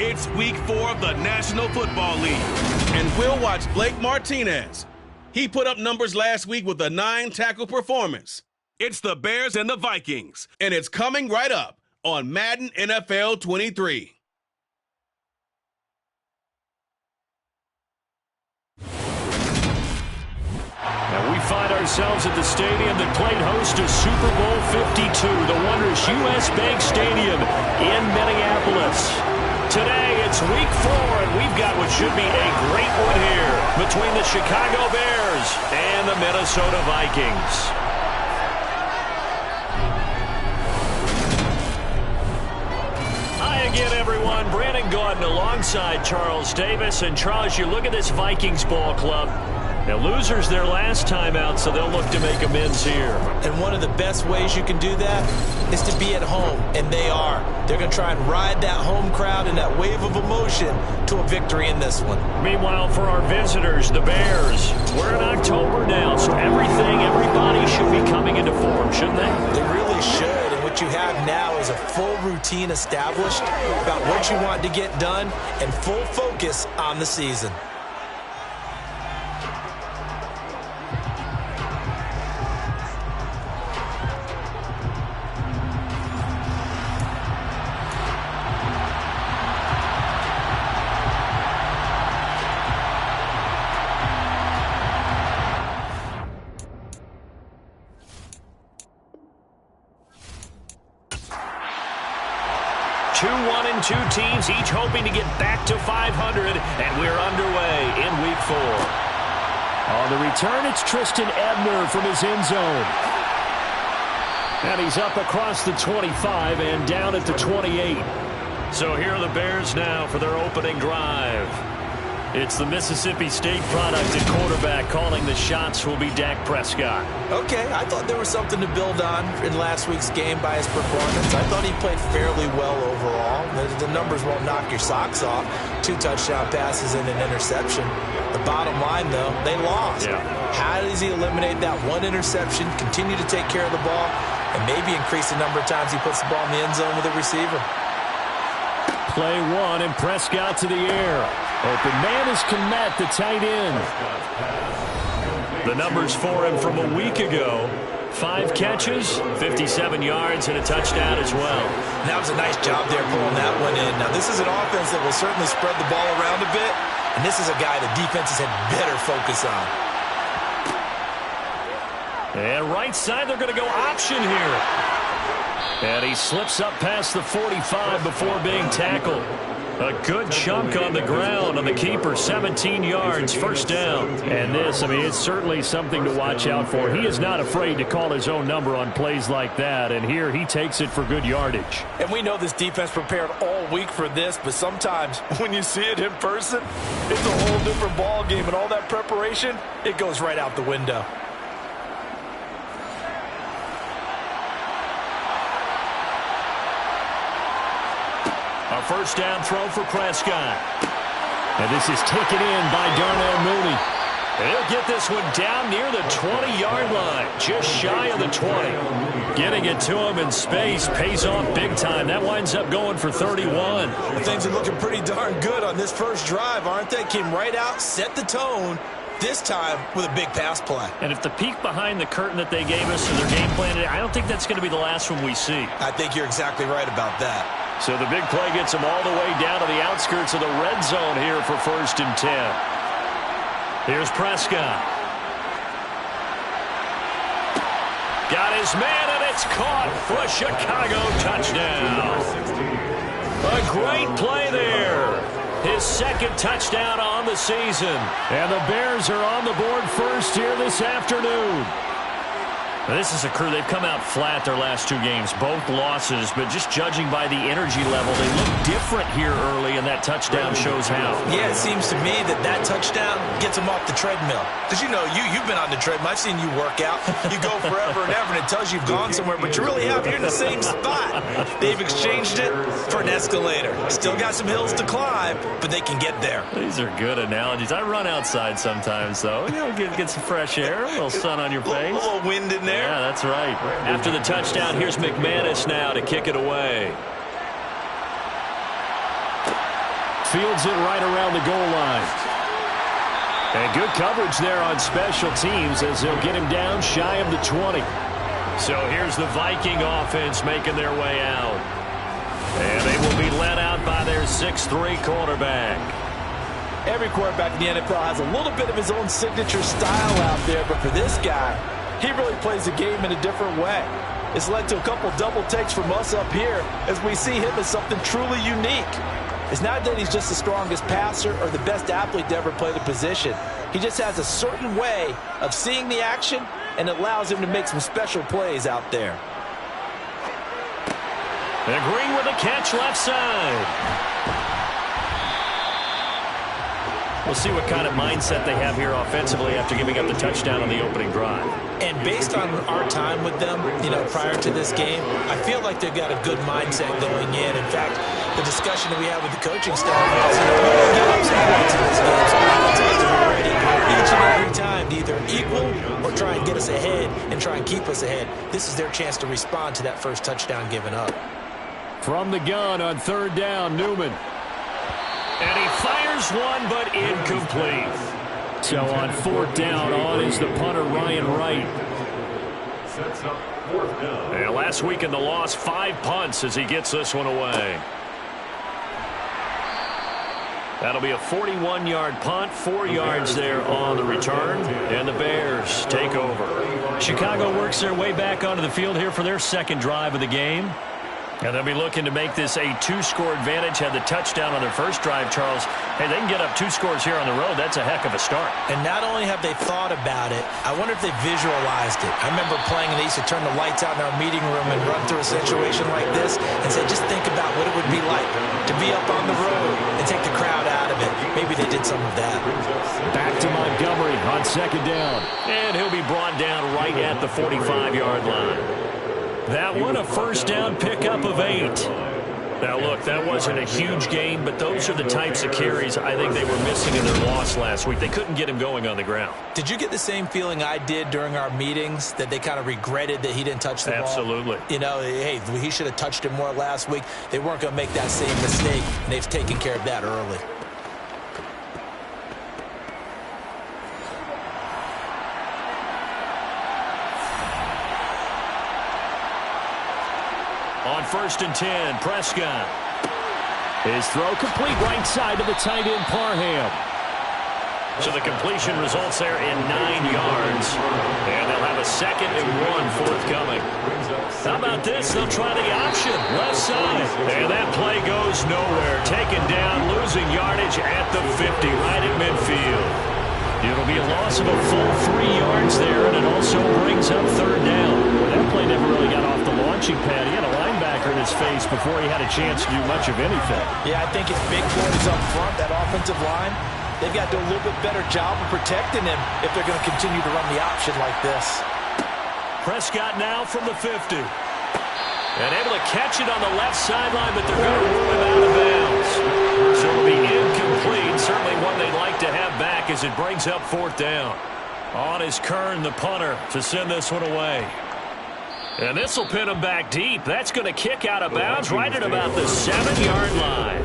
It's week 4 of the National Football League, and we'll watch Blake Martinez. He put up numbers last week with a 9-tackle performance. It's the Bears and the Vikings, and it's coming right up on Madden NFL 23. And we find ourselves at the stadium that played host to Super Bowl 52, the wondrous U.S. Bank Stadium in Minneapolis. Today, it's week 4, and we've got what should be a great one here between the Chicago Bears and the Minnesota Vikings. Hi again, everyone. Brandon Gaudin alongside Charles Davis. And Charles, you look at this Vikings ball club. Now, losers their last time out, so they'll look to make amends here. And one of the best ways you can do that is to be at home, and they are. They're going to try and ride that home crowd and that wave of emotion to a victory in this one. Meanwhile, for our visitors, the Bears, we're in October now, so everybody should be coming into form, shouldn't they? They really should, and what you have now is a full routine established about what you want to get done and full focus on the season. Two teams each hoping to get back to 500, and we're underway in week 4. On the return, it's Tristan Ebner from his end zone. And he's up across the 25 and down at the 28. So here are the Bears now for their opening drive. It's the Mississippi State product at quarterback. Calling the shots will be Dak Prescott. Okay, I thought there was something to build on in last week's game by his performance. I thought he played fairly well overall. The numbers won't knock your socks off. 2 touchdown passes and an interception. The bottom line, though, they lost. Yeah. How does he eliminate that one interception, continue to take care of the ball, and maybe increase the number of times he puts the ball in the end zone with a receiver? Play 1, and Prescott to the air. Open man is Kmet, the tight end. The numbers for him from a week ago. 5 catches, 57 yards, and a touchdown as well. And that was a nice job there pulling that one in. Now, this is an offense that will certainly spread the ball around a bit, and this is a guy the defenses had better focus on. And right side, they're going to go option here. And he slips up past the 45 before being tackled. A good chunk on the ground on the keeper, 17 yards, first down. And this, I mean, it's certainly something to watch out for. He is not afraid to call his own number on plays like that, and here he takes it for good yardage. And we know this defense prepared all week for this, but sometimes when you see it in person, it's a whole different ball game, and all that preparation, it goes right out the window. A first down throw for Prescott. And this is taken in by Darnell Mooney. He'll get this one down near the 20-yard line, just shy of the 20. Getting it to him in space pays off big time. That winds up going for 31. Things are looking pretty darn good on this first drive, aren't they? Came right out, set the tone, this time with a big pass play. And if the peek behind the curtain that they gave us to their game plan today, I don't think that's going to be the last one we see. I think you're exactly right about that. So the big play gets him all the way down to the outskirts of the red zone here for 1st and 10. Here's Prescott. Got his man, and it's caught for a Chicago touchdown. A great play there. His 2nd touchdown on the season. And the Bears are on the board first here this afternoon. This is a crew, they've come out flat their last 2 games, both losses, but just judging by the energy level, they look different here early, and that touchdown shows how. Yeah, it seems to me that touchdown gets them off the treadmill. Because, you know, you've been on the treadmill. I've seen you work out. You go forever and ever, and it tells you you've gone somewhere, but you really have. You're in the same spot. They've exchanged it for an escalator. Still got some hills to climb, but they can get there. These are good analogies. I run outside sometimes, though. You know, get some fresh air, a little sun on your face. A little wind in there. Yeah, that's right. After the touchdown, here's McManus now to kick it away. fields it right around the goal line. And good coverage there on special teams as they'll get him down shy of the 20. So here's the Viking offense making their way out. And they will be led out by their 6'3" quarterback. Every quarterback in the NFL has a little bit of his own signature style out there, but for this guy, he really plays the game in a different way. It's led to a couple double takes from us up here as we see him as something truly unique. It's not that he's just the strongest passer or the best athlete to ever play the position. He just has a certain way of seeing the action, and it allows him to make some special plays out there. And Green with a catch left side. We'll see what kind of mindset they have here offensively after giving up the touchdown on the opening drive. And based on our time with them, prior to this game, I feel like they've got a good mindset going in. In fact, the discussion that we have with the coaching staff is, we're going to give up some points in this game, so we have to test them already each and every time to either equal or try and get us ahead and try and keep us ahead. This is their chance to respond to that first touchdown given up. From the gun on third down, Newman. And he fires one, but incomplete. So on fourth down, on is the punter, Ryan Wright. Sets up fourth down. And last week in the loss, 5 punts as he gets this one away. That'll be a 41-yard punt, 4 yards there on the return, and the Bears take over. Chicago works their way back onto the field here for their second drive of the game. And they'll be looking to make this a 2-score advantage. Had the touchdown on their first drive, Charles. Hey, they can get up 2 scores here on the road. That's a heck of a start. And not only have they thought about it, I wonder if they visualized it. I remember playing, and they used to turn the lights out in our meeting room and run through a situation like this and say, just think about what it would be like to be up on the road and take the crowd out of it. Maybe they did some of that. Back to Montgomery on second down. And he'll be brought down right at the 45-yard line. That one a first down pickup of 8. Now, look, that wasn't a huge gain, but those are the types of carries I think they were missing in their loss last week. They couldn't get him going on the ground. Did you get the same feeling I did during our meetings, that they kind of regretted that he didn't touch the ball? Absolutely. Hey, he should have touched it more last week. They weren't going to make that same mistake, and they've taken care of that early. On 1st and 10, Prescott. His throw complete right side to the tight end, Parham. So the completion results there in 9 yards. And they'll have a 2nd and 1 forthcoming. How about this? They'll try the option, left side. And that play goes nowhere. Taken down, losing yardage at the 50, right at midfield. It'll be a loss of a full 3 yards there, and it also brings up third down. That play never really got off the launching pad. He had a linebacker in his face before he had a chance to do much of anything. Yeah, I think his big boys up front, that offensive line, they've got to do a little bit better job of protecting him if they're going to continue to run the option like this. Prescott now from the 50. And able to catch it on the left sideline, but they're going to rule him out of bounds. So it'll be incomplete. Certainly one they'd like to have back as it brings up fourth down. On is Kern, the punter, to send this one away. And this will pin him back deep. That's going to kick out of bounds right at about the 7-yard line.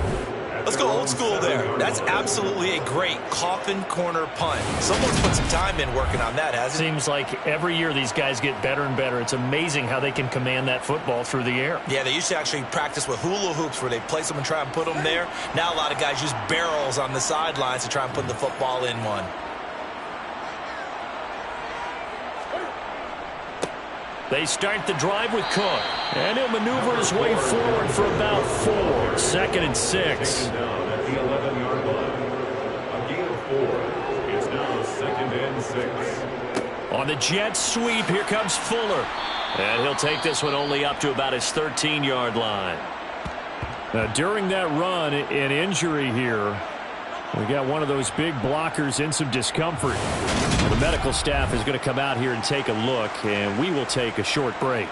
Let's go old school there. That's absolutely a great coffin corner punt. Someone's put some time in working on that, hasn't it? Seems like every year these guys get better and better. It's amazing how they can command that football through the air. Yeah, they used to actually practice with hula hoops where they place them and try and put them there. Now a lot of guys use barrels on the sidelines to try and put the football in one. They start the drive with Cook. And he'll maneuver his way forward for about 4. 2nd and 6. Down at the 11-yard line. A gain of 4. It's now 2nd and 6. On the jet sweep, here comes Fuller. And he'll take this one only up to about his 13-yard line. Now, during that run, an injury here. We got one of those big blockers in some discomfort. The medical staff is going to come out here and take a look, and we will take a short break.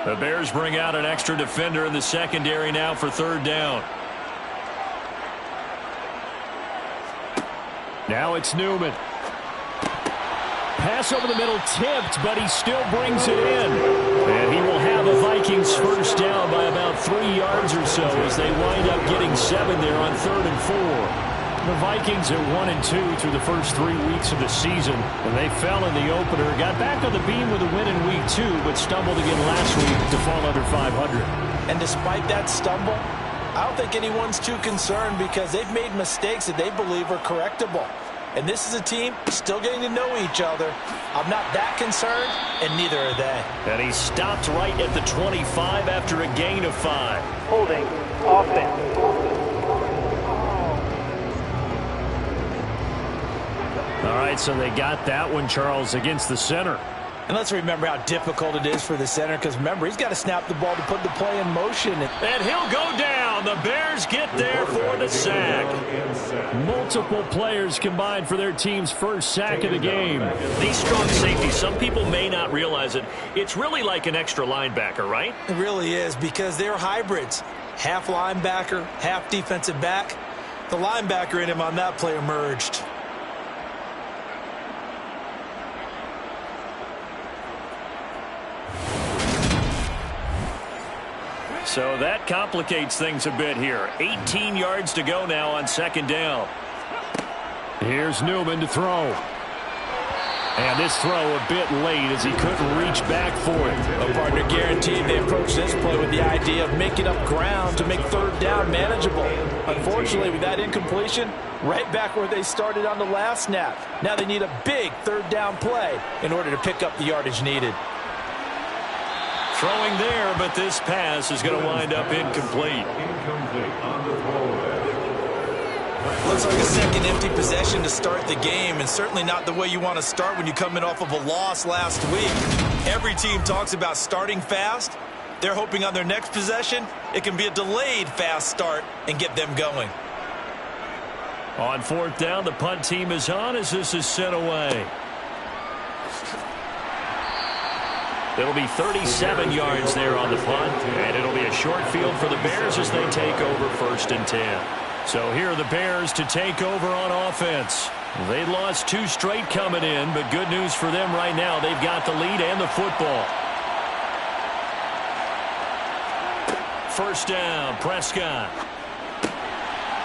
The Bears bring out an extra defender in the secondary now for third down. Now it's Newman. Pass over the middle tipped, but he still brings it in. And he will have the Vikings first down by about 3 yards or so as they wind up getting 7 there on 3rd and 4. The Vikings are 1-2 through the first 3 weeks of the season, and they fell in the opener. Got back on the beam with a win in week 2, but stumbled again last week to fall under 500. And despite that stumble, I don't think anyone's too concerned because they've made mistakes that they believe are correctable. And this is a team still getting to know each other. I'm not that concerned, and neither are they. And he stopped right at the 25 after a gain of 5. Holding offense. All right, so they got that one, Charles, against the center. And let's remember how difficult it is for the center because, remember, he's got to snap the ball to put the play in motion. And he'll go down. The Bears get there for the sack. Multiple players combined for their team's first sack of the game. These strong safeties, some people may not realize it. It's really like an extra linebacker, right? It really is because they're hybrids. Half linebacker, half defensive back. The linebacker in him on that play emerged. So that complicates things a bit here. 18 yards to go now on 2nd down. Here's Newman to throw. And this throw a bit late as he couldn't reach back for it. A partner guaranteed they approach this play with the idea of making up ground to make 3rd down manageable. Unfortunately, with that incompletion, right back where they started on the last snap. Now they need a big 3rd down play in order to pick up the yardage needed. Throwing there, but this pass is going to wind up incomplete. Incomplete on the throwaway. Looks like a second empty possession to start the game, and certainly not the way you want to start when you're coming off of a loss last week. Every team talks about starting fast. They're hoping on their next possession, it can be a delayed fast start and get them going. On 4th down, the punt team is on as this is sent away. It'll be 37 yards there on the punt, and it'll be a short field for the Bears as they take over 1st and 10. So here are the Bears to take over on offense. They lost 2 straight coming in, but good news for them right now. They've got the lead and the football. 1st down, Prescott.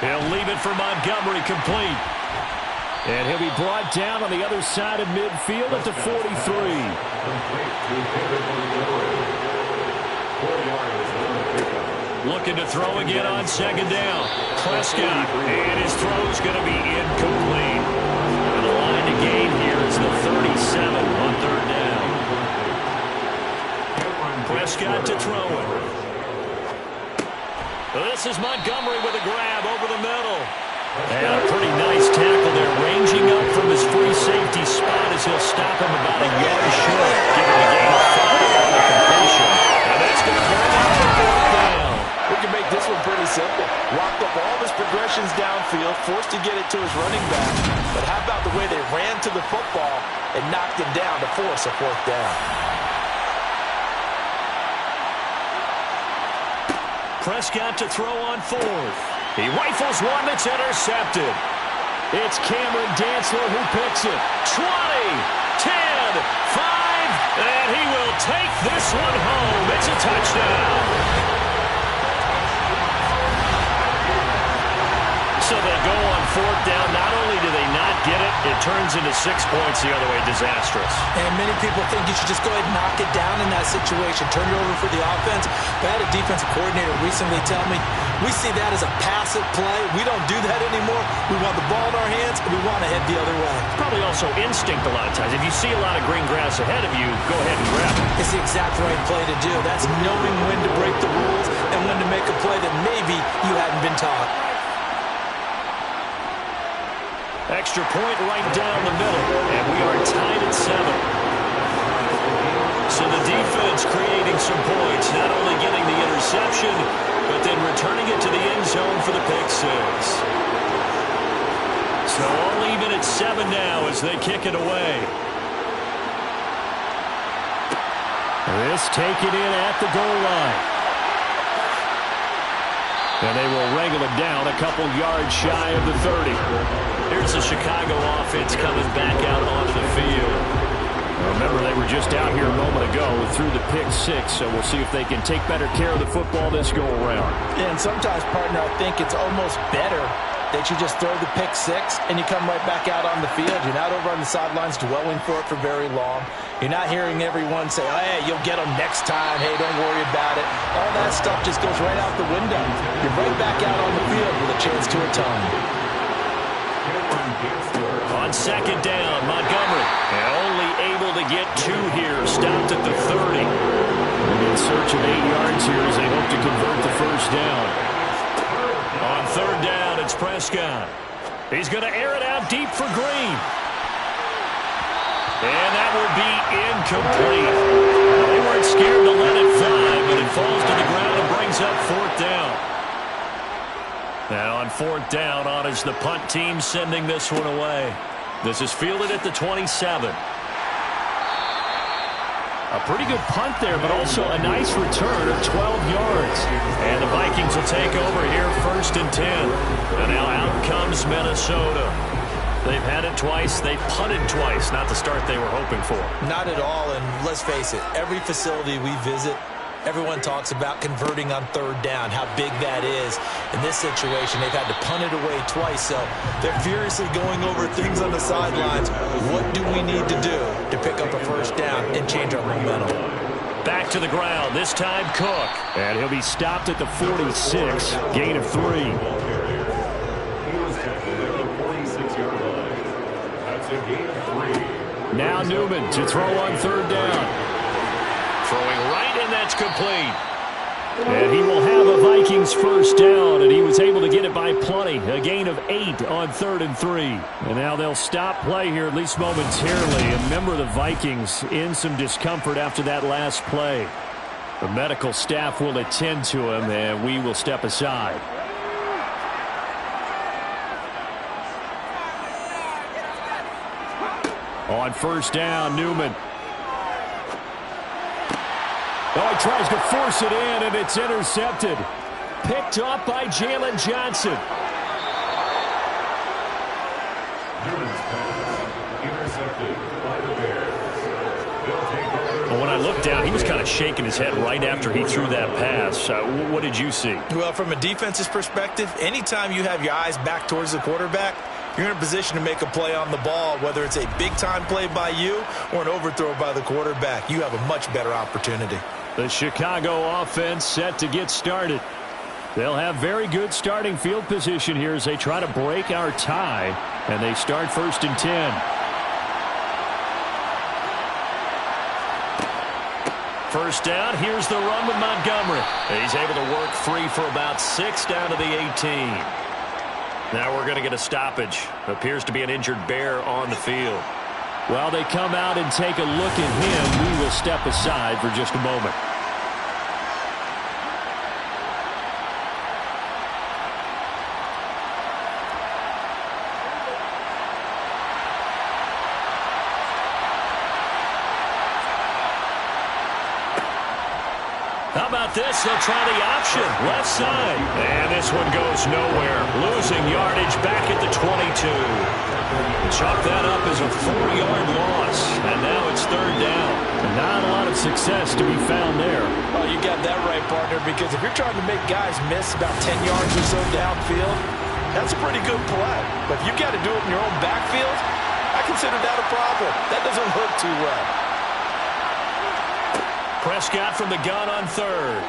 He'll leave it for Montgomery complete. And he'll be brought down on the other side of midfield at the 43. Looking to throw again on 2nd down. Prescott, and his throw's going to be incomplete. And the line to gain here is the 37 on 3rd down. Prescott to throw it. This is Montgomery with a grab over the middle. And a pretty nice tackle there, ranging up from his free safety spot as he'll stop him about a yard short, giving a gain of 5 on the completion. And that's going to bring out the 4th down. We can make this one pretty simple. Locked up all of his progressions downfield, forced to get it to his running back. But how about the way they ran to the football and knocked him down to force a 4th down? Prescott to throw on 4th. He rifles one that's intercepted. It's Cameron Dantzler who picks it. 20, 10, 5, and he will take this one home. It's a touchdown. So they go on 4th down. Not only do they not get it, it turns into 6 points the other way. Disastrous. And many people think you should just go ahead and knock it down in that situation. Turn it over for the offense. But I had a defensive coordinator recently tell me, we see that as a passive play. We don't do that anymore. We want the ball in our hands, and we want to head the other way. Probably also instinct a lot of times. If you see a lot of green grass ahead of you, go ahead and grab it. It's the exact right play to do. That's knowing when to break the rules and when to make a play that maybe you hadn't been taught. Extra point right down the middle, and we are tied at 7. So the defense creating some points, not only getting the interception, but then returning it to the end zone for the pick 6. So all even at 7 now as they kick it away. This taken in at the goal line. And they will wrangle it down a couple yards shy of the 30. Here's the Chicago offense coming back out onto the field. Remember, they were just out here a moment ago through the pick six, so we'll see if they can take better care of the football this go-around. Yeah, and sometimes, partner, I think it's almost better that you just throw the pick six and you come right back out on the field. You're not over on the sidelines dwelling for it for very long. You're not hearing everyone say, oh, hey, you'll get them next time. Hey, don't worry about it. All that stuff just goes right out the window. You're right back out on the field with a chance to atone. On second down, Montgomery only able to get 2 here, stopped at the 30. In search of 8 yards here as they hope to convert the first down. On third down, it's Prescott. He's going to air it out deep for Green. And that will be incomplete. They weren't scared to let it fly, but it falls to the ground and brings up fourth down. Now on fourth down, on is the punt team sending this one away. This is fielded at the 27. A pretty good punt there, but also a nice return of 12 yards. And the Vikings will take over here first and 10. And now out comes Minnesota. They've had it twice. They've punted twice. Not the start they were hoping for. Not at all, and let's face it, every facility we visit, everyone talks about converting on third down, how big that is. In this situation, they've had to punt it away twice, so they're furiously going over things on the sidelines. What do we need to do to pick up a first down and change our momentum? Back to the ground, this time Cook. And he'll be stopped at the 46, gain of 3. Now Newman to throw on third down. Throwing right, and that's complete. And he will have a Vikings first down, and he was able to get it by plenty. A gain of 8 on 3rd and 3. And now they'll stop play here, at least momentarily. A member of the Vikings in some discomfort after that last play. The medical staff will attend to him, and we will step aside. On first down, Newman. Oh, he tries to force it in, and it's intercepted. Picked up by Jalen Johnson. Well, when I looked down, he was kind of shaking his head right after he threw that pass. What did you see? Well, from a defense's perspective, anytime you have your eyes back towards the quarterback, you're in a position to make a play on the ball, whether it's a big-time play by you or an overthrow by the quarterback. You have a much better opportunity. The Chicago offense set to get started. They'll have very good starting field position here as they try to break our tie, and they start first and 10. First down, here's the run with Montgomery. He's able to work free for about 6 down to the 18. Now we're going to get a stoppage. Appears to be an injured Bear on the field. While they come out and take a look at him, we will step aside for just a moment. How about this? They'll try the option. Left side. And this one goes nowhere. Losing yardage back at the 22. Chalk that up as a 4-yard loss. And now it's third down. Not a lot of success to be found there. Oh, you got that right, partner, because if you're trying to make guys miss about 10 yards or so downfield, that's a pretty good play. But if you got to do it in your own backfield, I consider that a problem. That doesn't work too well. Prescott from the gun on third.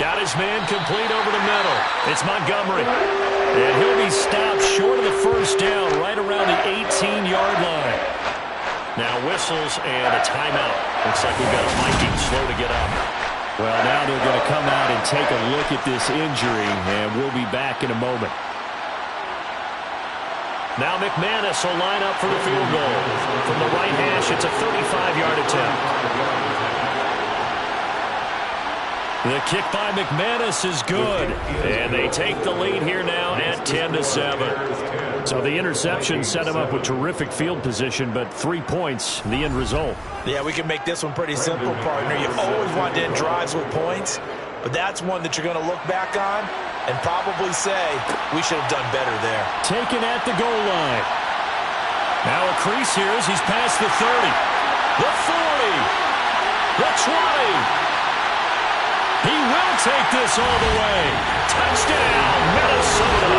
Got his man complete over the middle. It's Montgomery. And he'll be stopped short of the first down right around the 18-yard line. Now whistles and a timeout. Looks like we've got a Viking slow to get up. Well, now they're going to come out and take a look at this injury, and we'll be back in a moment. Now McManus will line up for the field goal. From the right hash, it's a 35-yard attempt. The kick by McManus is good. And they take the lead here now at 10-7. So the interception set him up with terrific field position, but 3 points, the end result. Yeah, we can make this one pretty simple, partner. You always want to end drives with points, but that's one that you're going to look back on and probably say, we should have done better there. Taken at the goal line. Now a crease here as he's past the 30. The 40. The 20. He will take this all the way. Touchdown, Minnesota.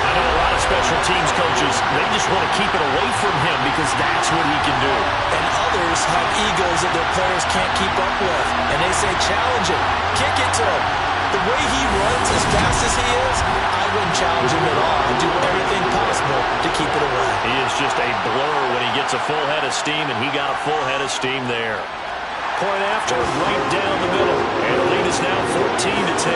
I know a lot of special teams coaches, they just want to keep it away from him because that's what he can do. And others have egos that their players can't keep up with. And they say, challenge it, kick it to him. The way he runs as fast as he is, I wouldn't challenge him at all. I'd do everything possible to keep it away. He is just a blur when he gets a full head of steam, and he got a full head of steam there. Point after, right down the middle. And the lead is now 14-10.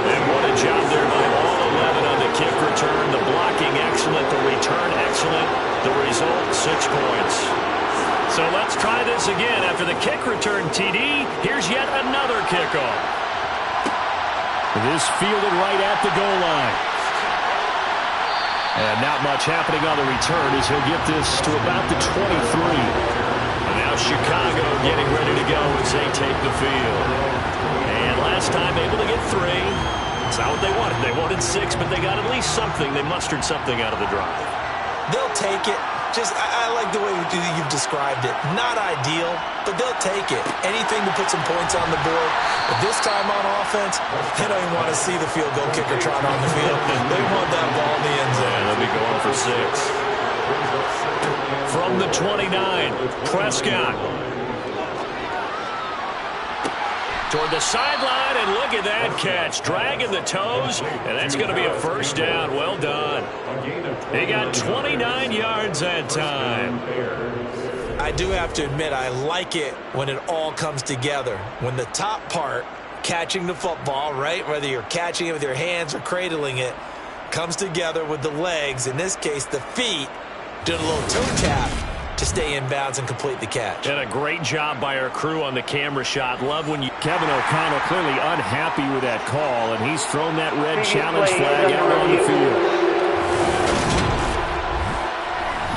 And what a job there by all 11 on the kick return. The blocking excellent, the return excellent. The result, 6 points. So let's try this again. After the kick return TD, here's yet another kickoff. This fielded right at the goal line. And not much happening on the return as he'll get this to about the 23. And now Chicago getting ready to go as they take the field. And last time able to get 3. It's not what they wanted. They wanted 6, but they got at least something. They mustered something out of the drive. They'll take it. I like the way you've described it. Not ideal, but they'll take it. Anything to put some points on the board. But this time on offense, they don't even want to see the field goal kicker trot on the field. They want that ball in the end zone. And they'll be going for 6. From the 29, Prescott. Toward the sideline, and look at that catch. Dragging the toes, and that's going to be a first down. Well done. He got 29 yards that time. I do have to admit, I like it when it all comes together. When the top part, catching the football, right, whether you're catching it with your hands or cradling it, comes together with the legs, in this case the feet, doing a little toe tap to stay in bounds and complete the catch. And a great job by our crew on the camera shot. Love when you... Kevin O'Connell clearly unhappy with that call, and he's thrown that red challenge flag out on the field.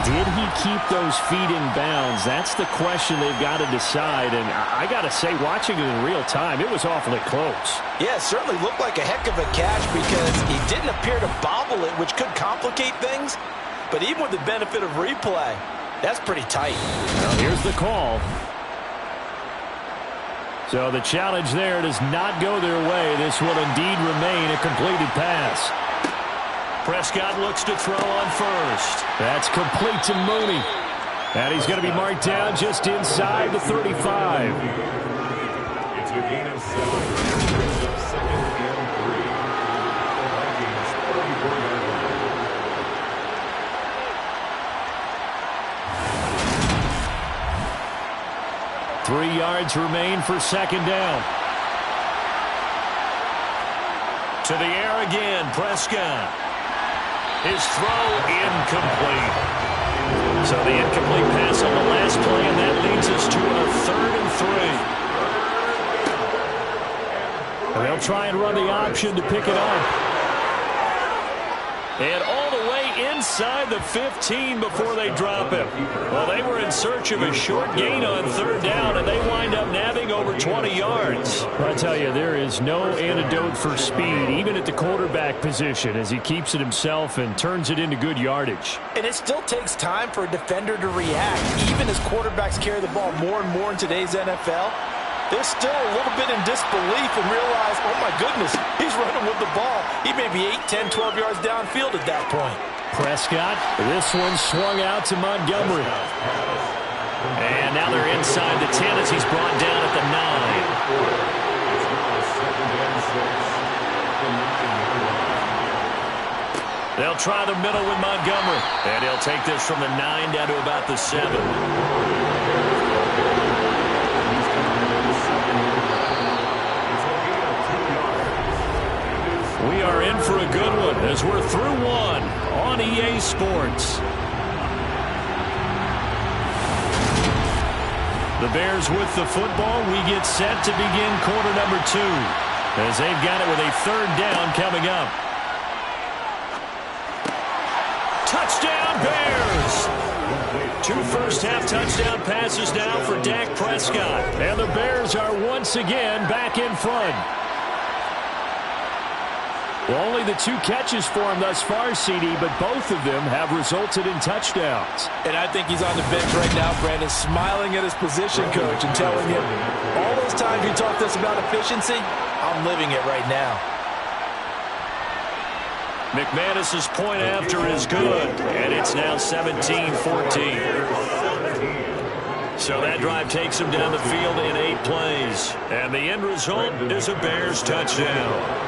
Did he keep those feet in bounds? That's the question they've got to decide. And I got to say, watching it in real time, it was awfully close. Yeah, it certainly looked like a heck of a catch because he didn't appear to bobble it, which could complicate things. But even with the benefit of replay, that's pretty tight. Well, here's the call. So the challenge there does not go their way. This will indeed remain a completed pass. Prescott looks to throw on first. That's complete to Mooney. And he's going to be marked down just inside the 35. It's a gain of 7. Second and 3. The Vikings 34-yard line. 3 yards remain for second down. To the air again, Prescott. His throw incomplete. So the incomplete pass on the last play, and that leads us to a 3rd and 3. And they'll try and run the option to pick it up. And all the way inside the 15 before they drop him. Well, they were in search of a short gain on 3rd down, and they wind up nabbing over 20 yards. I tell you, there is no antidote for speed, even at the quarterback position, as he keeps it himself and turns it into good yardage. And it still takes time for a defender to react. Even as quarterbacks carry the ball more and more in today's NFL, they're still a little bit in disbelief and realize, oh my goodness, he's running with the ball. He may be 8, 10, 12 yards downfield at that point. Prescott, this one swung out to Montgomery. And now they're inside the 10 as he's brought down at the 9. They'll try the middle with Montgomery. And he'll take this from the 9 down to about the 7. We are in for a good one as we're through one on EA Sports. The Bears with the football. We get set to begin quarter number 2 as they've got it with a 3rd down coming up. Touchdown Bears! 2 first-half touchdown passes now for Dak Prescott. And the Bears are once again back in front. Well, only the 2 catches for him thus far, CD, but both of them have resulted in touchdowns. And I think he's on the bench right now, Brandon, smiling at his position coach and telling him, all those times you talked to us about efficiency, I'm living it right now. McManus's point after is good, and it's now 17-14. So that drive takes him down the field in 8 plays. And the end result is a Bears touchdown.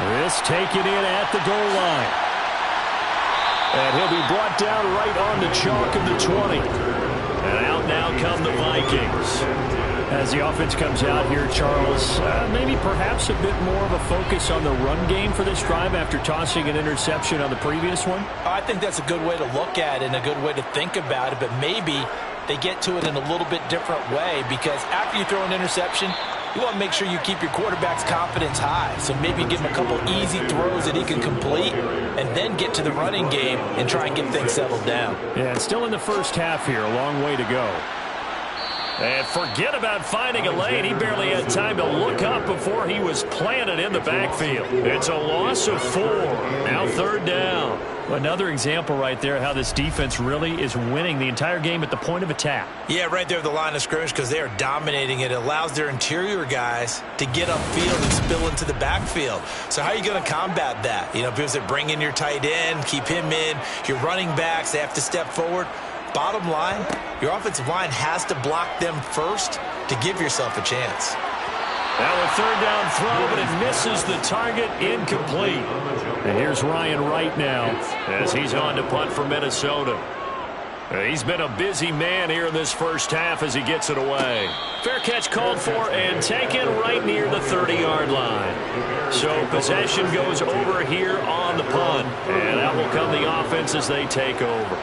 This taken in at the goal line. And he'll be brought down right on the chalk of the 20. And out now come the Vikings. As the offense comes out here, Charles, maybe perhaps a bit more of a focus on the run game for this drive after tossing an interception on the previous one? I think that's a good way to look at it and a good way to think about it, but maybe they get to it in a little bit different way, because after you throw an interception, you want to make sure you keep your quarterback's confidence high. So maybe give him a couple easy throws that he can complete and then get to the running game and try and get things settled down. Yeah, still in the first half here. A long way to go. And forget about finding a lane. He barely had time to look up before he was planted in the backfield. It's a loss of 4. Now 3rd down. Another example right there how this defense really is winning the entire game at the point of attack. Yeah, right there at the line of scrimmage, because they are dominating it. It allows their interior guys to get upfield and spill into the backfield. So how are you going to combat that? You know, because they bring in your tight end, keep him in. Your running backs, they have to step forward. Bottom line, your offensive line has to block them first to give yourself a chance. Now a 3rd down throw, but it misses the target, incomplete. And here's Ryan Wright now as he's on to punt for Minnesota. He's been a busy man here in this first half as he gets it away. Fair catch called for and taken right near the 30-yard line. So possession goes over here on the punt, and out will come the offense as they take over.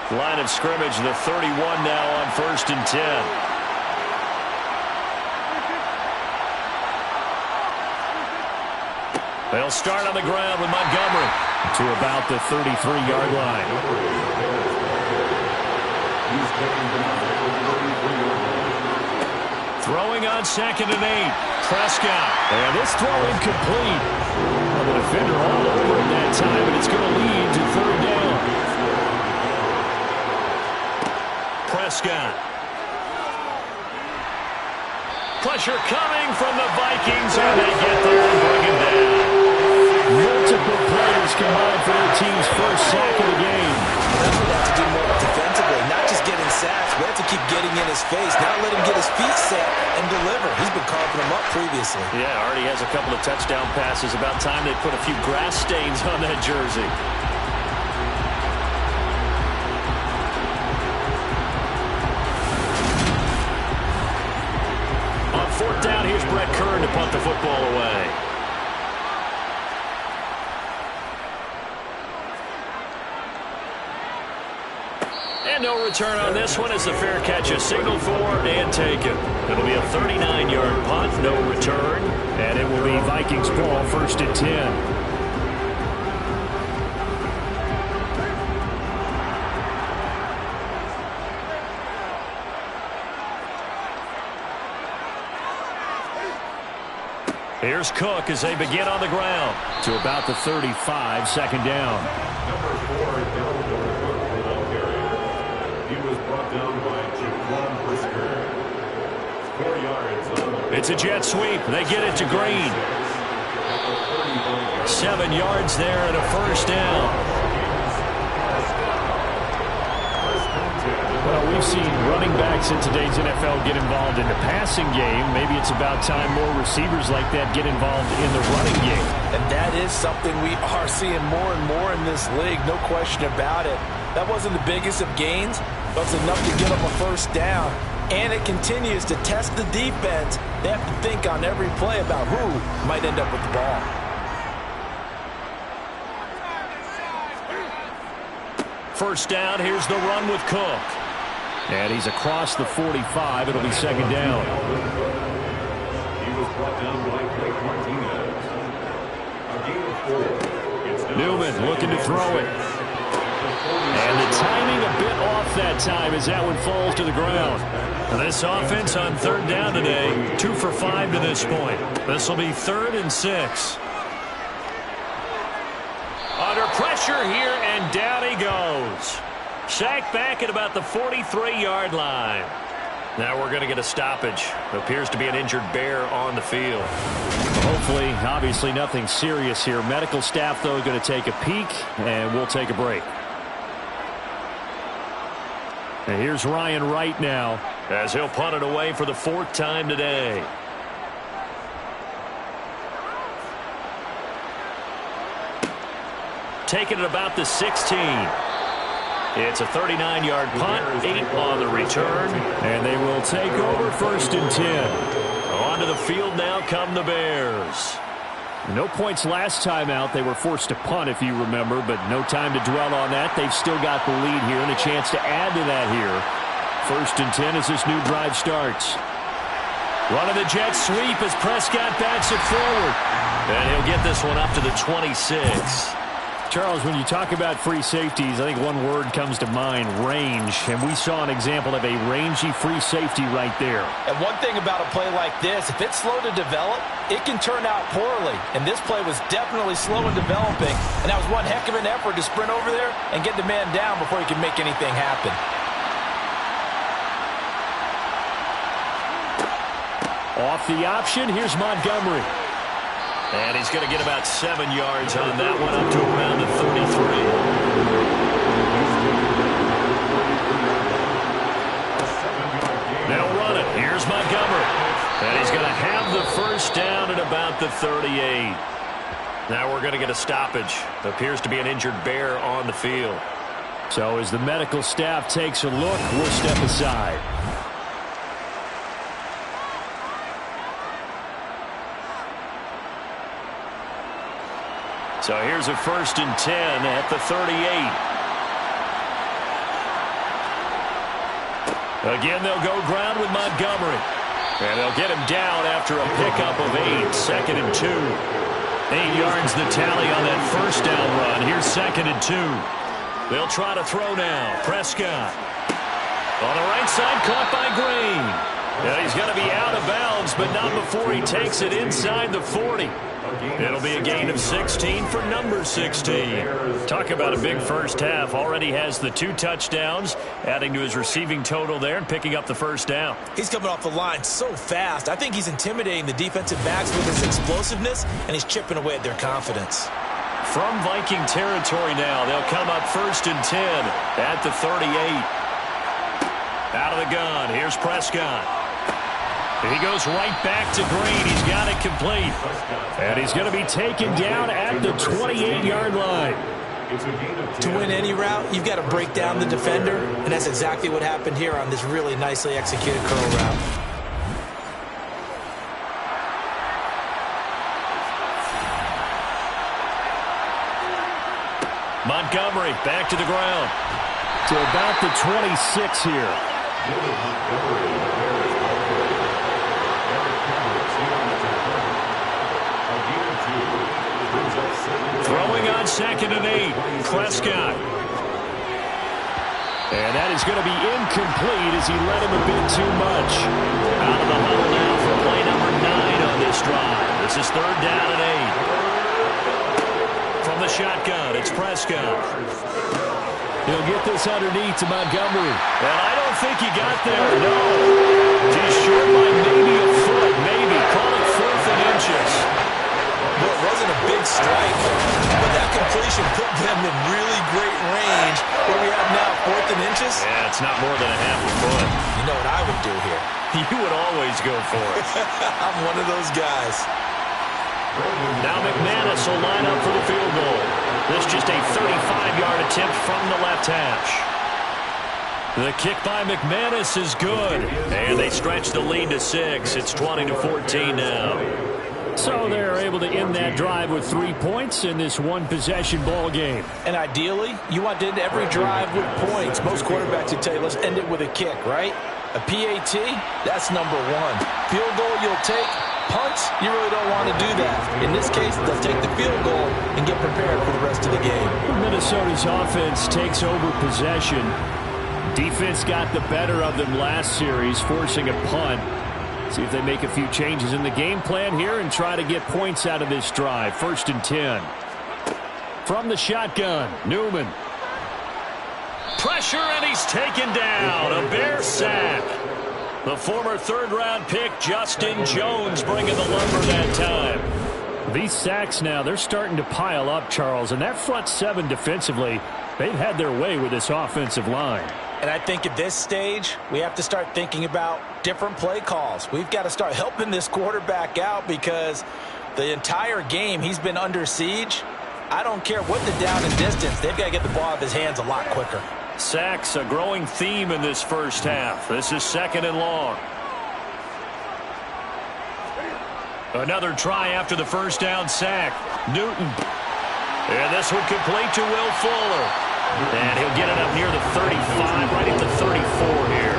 Line of scrimmage, the 31 now on 1st and 10. They'll start on the ground with Montgomery to about the 33-yard line. Throwing on 2nd and 8. Prescott. And this throw incomplete. Well, the defender all over him that time, and it's going to lead to 3rd down. Prescott. Pressure coming from the Vikings, and they get there and bring him down. Multiple players combined for their team's first sack of the game. That's what they have to do more defensively, not just getting sacks, but have to keep getting in his face, not let him get his feet set and deliver. He's been carving them up previously. Yeah, already has a couple of touchdown passes. About time they put a few grass stains on that jersey. On 4th down, here's Brett Kern to punt the football away. And no return on this one as the fair catch is signaled for and taken. It'll be a 39-yard punt, no return, and it will be Vikings ball 1st and 10. Here's Cook as they begin on the ground to about the 35, 2nd down. Number 4, down the ball carrier. He was brought down by Jaquan Brisker. 4 yards on the... It's a jet sweep. They get it to Green. 7 yards there and a 1st down. Well, we've seen running backs in today's NFL get involved in the passing game. Maybe it's about time more receivers like that get involved in the running game. And that is something we are seeing more and more in this league, no question about it. That wasn't the biggest of gains, but it's enough to get them a 1st down. And it continues to test the defense. They have to think on every play about who might end up with the ball. First down, here's the run with Cook. And he's across the 45. It'll be 2nd down. He was brought down by Blake Martinez. A gain of 4. Newman looking to throw it. And the timing a bit off that time as that one falls to the ground. This offense on third down today, 2 for 5 to this point. This will be 3rd and 6. Under pressure here, and down he goes. Sacked back at about the 43-yard line. Now we're going to get a stoppage. Appears to be an injured Bear on the field. Hopefully, obviously nothing serious here. Medical staff, though, going to take a peek, and we'll take a break. And here's Ryan Wright now, as he'll punt it away for the 4th time today. Taking it about the 16. It's a 39-yard punt, 8 on the return. And they will take over 1st and 10. Onto the field now come the Bears. No points last time out. They were forced to punt, if you remember, but no time to dwell on that. They've still got the lead here and a chance to add to that here. 1st and 10 as this new drive starts. Running the jet sweep as Prescott backs it forward. And he'll get this one up to the 26. Charles, when you talk about free safeties, I think one word comes to mind, range. And we saw an example of a rangy free safety right there. And one thing about a play like this, if it's slow to develop, it can turn out poorly. And this play was definitely slow in developing. And that was one heck of an effort to sprint over there and get the man down before he could make anything happen. Off the option, here's Montgomery. And he's going to get about 7 yards on that one, up to around the 33. They'll run it. Here's Montgomery. And he's going to have the 1st down at about the 38. Now we're going to get a stoppage. Appears to be an injured Bear on the field. So as the medical staff takes a look, we'll step aside. So here's a 1st and 10 at the 38. Again, they'll go ground with Montgomery. And they'll get him down after a pickup of 8. 2nd and 2. 8 yards the tally on that 1st down run. Here's 2nd and 2. They'll try to throw now. Prescott. On the right side, caught by Green. And he's going to be out of bounds, but not before he takes it inside the 40. It'll be a gain of 16 for number 16. Talk about a big first half. Already has the 2 touchdowns, adding to his receiving total there and picking up the 1st down. He's coming off the line so fast. I think he's intimidating the defensive backs with his explosiveness, and he's chipping away at their confidence. From Viking territory now, they'll come up 1st and 10 at the 38. Out of the gun, here's Prescott. He goes right back to Green. He's got it complete. And he's going to be taken down at the 28-yard line. To win any route, you've got to break down the defender, and that's exactly what happened here on this really nicely executed curl route. Montgomery back to the ground. To about the 26 here. Throwing on 2nd and 8. Prescott. And that is going to be incomplete as he led him a bit too much. Out of the huddle now for play number 9 on this drive. This is 3rd down and 8. From the shotgun, it's Prescott. He'll get this underneath to Montgomery. And I don't think he got there, no. He's short by maybe a foot, maybe. Call it 4th and inches. Well, it wasn't a big strike, but that completion put them in really great range. What do we have now, 4th and inches? Yeah, it's not more than a half a foot. You know what I would do here? You would always go for it. I'm one of those guys. Now McManus will line up for the field goal. This just a 35-yard attempt from the left hash. The kick by McManus is good. And they stretch the lead to 6. It's 20-14 now. So they're able to end that drive with 3 points in this one-possession ball game. And ideally, you want to end every drive with points. Most quarterbacks would tell you, let's end it with a kick, right? A PAT, that's number 1. Field goal you'll take, punts, you really don't want to do that. In this case, they'll take the field goal and get prepared for the rest of the game. Minnesota's offense takes over possession. Defense got the better of them last series, forcing a punt. See if they make a few changes in the game plan here and try to get points out of this drive. 1st and 10. From the shotgun, Newman. Pressure, and he's taken down. A Bear sack. The former third-round pick, Justin Jones, bringing the lumber that time. These sacks now, they're starting to pile up, Charles. And that front seven defensively, they've had their way with this offensive line. And I think at this stage, we have to start thinking about different play calls. We've got to start helping this quarterback out because the entire game he's been under siege. I don't care what the down and distance. They've got to get the ball out of his hands a lot quicker. Sacks, a growing theme in this first half. This is 2nd and long. Another try after the first down sack. Newton. And this one complete to Will Fuller. And he'll get it up near the 35, right at the 34 here.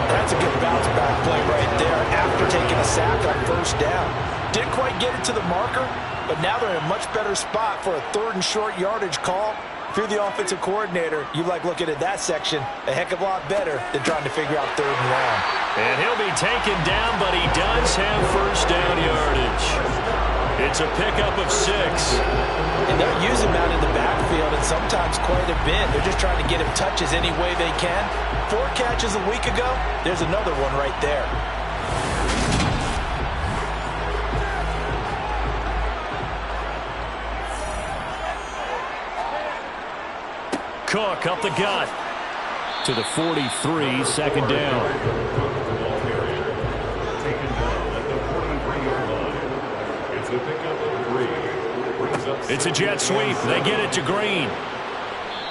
That's a good bounce back play right there after taking a sack on first down. Didn't quite get it to the marker, but now they're in a much better spot for a 3rd and short yardage call. If you're the offensive coordinator, you like looking at that section a heck of a lot better than trying to figure out 3rd and long. And he'll be taken down, but he does have first down yardage. It's a pickup of 6. And they'll use him out in the backfield, and sometimes quite a bit. They're just trying to get him touches any way they can. 4 catches a week ago, there's another one right there. Cook up the gut. To the 43, 2nd down. It's a jet sweep. They get it to Green.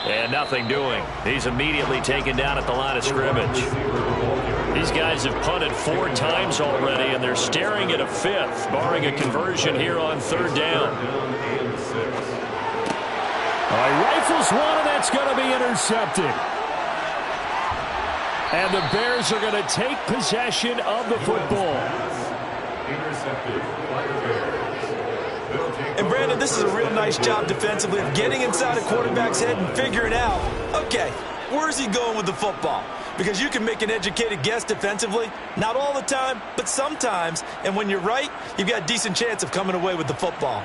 And nothing doing. He's immediately taken down at the line of scrimmage. These guys have punted 4 times already, and they're staring at a 5th, barring a conversion here on 3rd down. Rifles one, and that's going to be intercepted. And the Bears are going to take possession of the football. Intercepted by the Bears. And Brandon, this is a real nice job defensively of getting inside a quarterback's head and figuring out, okay, where's he going with the football? Because you can make an educated guess defensively, not all the time, but sometimes. And when you're right, you've got a decent chance of coming away with the football.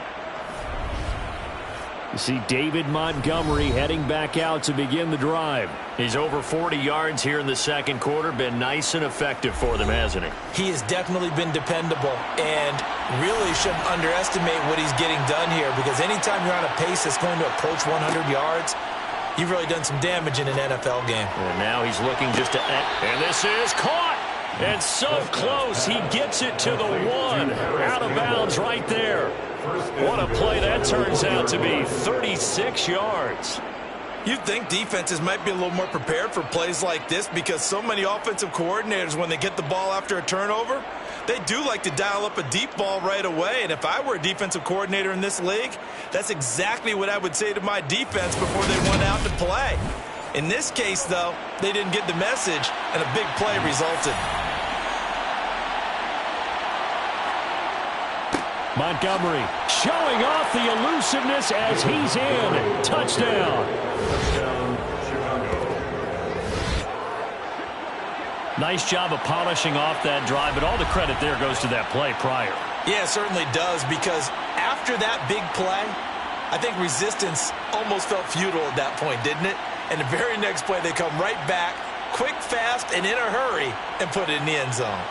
You see David Montgomery heading back out to begin the drive. He's over 40 yards here in the 2nd quarter. Been nice and effective for them, hasn't he? He has definitely been dependable and really shouldn't underestimate what he's getting done here because anytime you're on a pace that's going to approach 100 yards, you've really done some damage in an NFL game. And now he's looking just to... And this is caught! And so close, he gets it to the 1. Out of bounds right there. What a play that turns out to be. 36 yards. You'd think defenses might be a little more prepared for plays like this because so many offensive coordinators, when they get the ball after a turnover, they do like to dial up a deep ball right away. And if I were a defensive coordinator in this league, that's exactly what I would say to my defense before they went out to play. In this case, though, they didn't get the message, and a big play resulted. Montgomery showing off the elusiveness as he's in. Touchdown. Nice job of polishing off that drive, but all the credit there goes to that play prior. Yeah, it certainly does, because after that big play, I think resistance almost felt futile at that point, didn't it? And the very next play, they come right back, quick, fast, and in a hurry, and put it in the end zone.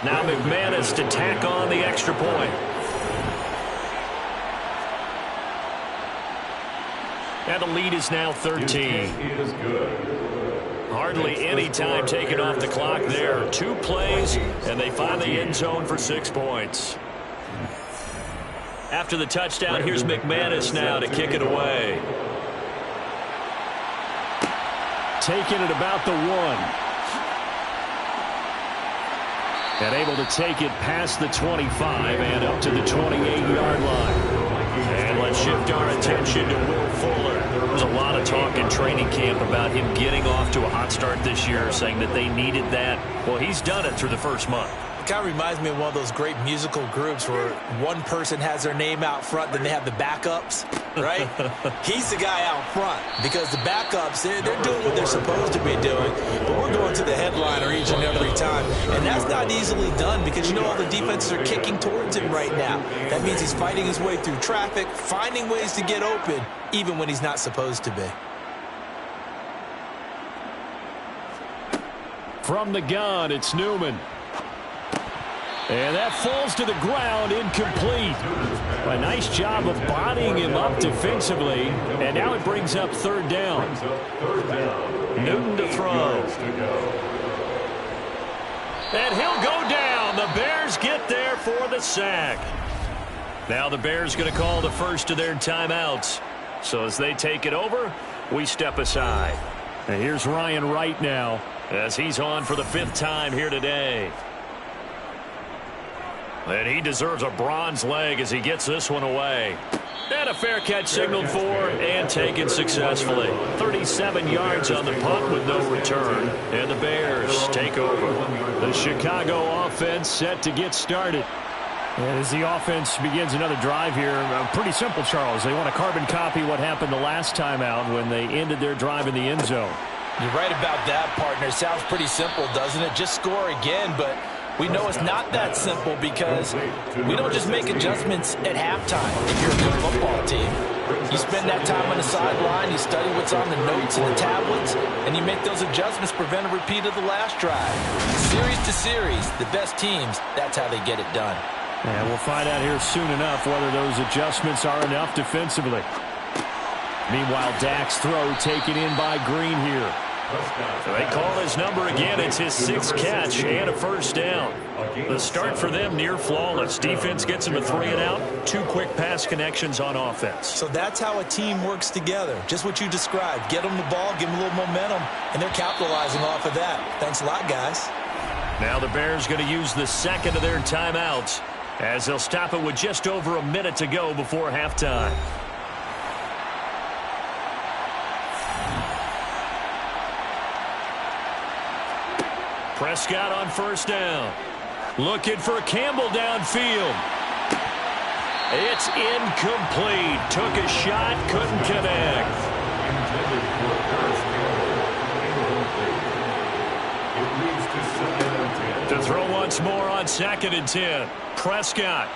Now McManus to tack on the extra point. And the lead is now 13. Hardly any time taken off the clock there. 2 plays, and they find the end zone for 6 points. After the touchdown, here's McManus now to kick it away. Taking it about the 1. And able to take it past the 25 and up to the 28-yard line. And let's shift our attention to Will Fuller. There was a lot of talk in training camp about him getting off to a hot start this year, saying that they needed that. Well, he's done it through the first month. It kind of reminds me of one of those great musical groups where one person has their name out front, then they have the backups, right? He's the guy out front because the backups, they're doing what they're supposed to be doing, but we're going to the headliner each and every time. And that's not easily done because, you know, all the defenses are kicking towards him right now. That means he's fighting his way through traffic, finding ways to get open, even when he's not supposed to be. From the gun, it's Newman. And that falls to the ground, incomplete. A nice job of bodying him up defensively. And now it brings up third down. Newton to throw. And he'll go down. The Bears get there for the sack. Now the Bears going to call the first of their timeouts. So as they take it over, we step aside. And here's Ryan Wright now, as he's on for the 5th time here today. And he deserves a bronze leg as he gets this one away. And a fair catch signaled for and taken successfully. 37 yards on the punt with no return. And the Bears take over. The Chicago offense set to get started. And as the offense begins another drive here, pretty simple, Charles. They want to carbon copy what happened the last time out when they ended their drive in the end zone. You're right about that, partner. Sounds pretty simple, doesn't it? Just score again, but we know it's not that simple because we don't just make adjustments at halftime if you're a good football team. You spend that time on the sideline, you study what's on the notes and the tablets, and you make those adjustments to prevent a repeat of the last drive. Series to series, the best teams, that's how they get it done. And we'll find out here soon enough whether those adjustments are enough defensively. Meanwhile, Dak's throw taken in by Green here. They call his number again. It's his 6th catch and a first down. The start for them near flawless. Defense gets him a 3 and out. 2 quick pass connections on offense. So that's how a team works together. Just what you described. Get them the ball, give them a little momentum, and they're capitalizing off of that. Thanks a lot, guys. Now the Bears going to use the second of their timeouts as they'll stop it with just over a minute to go before halftime. Prescott on first down. Looking for Campbell downfield. It's incomplete. Took a shot, couldn't connect. To throw once more on 2nd and 10. Prescott.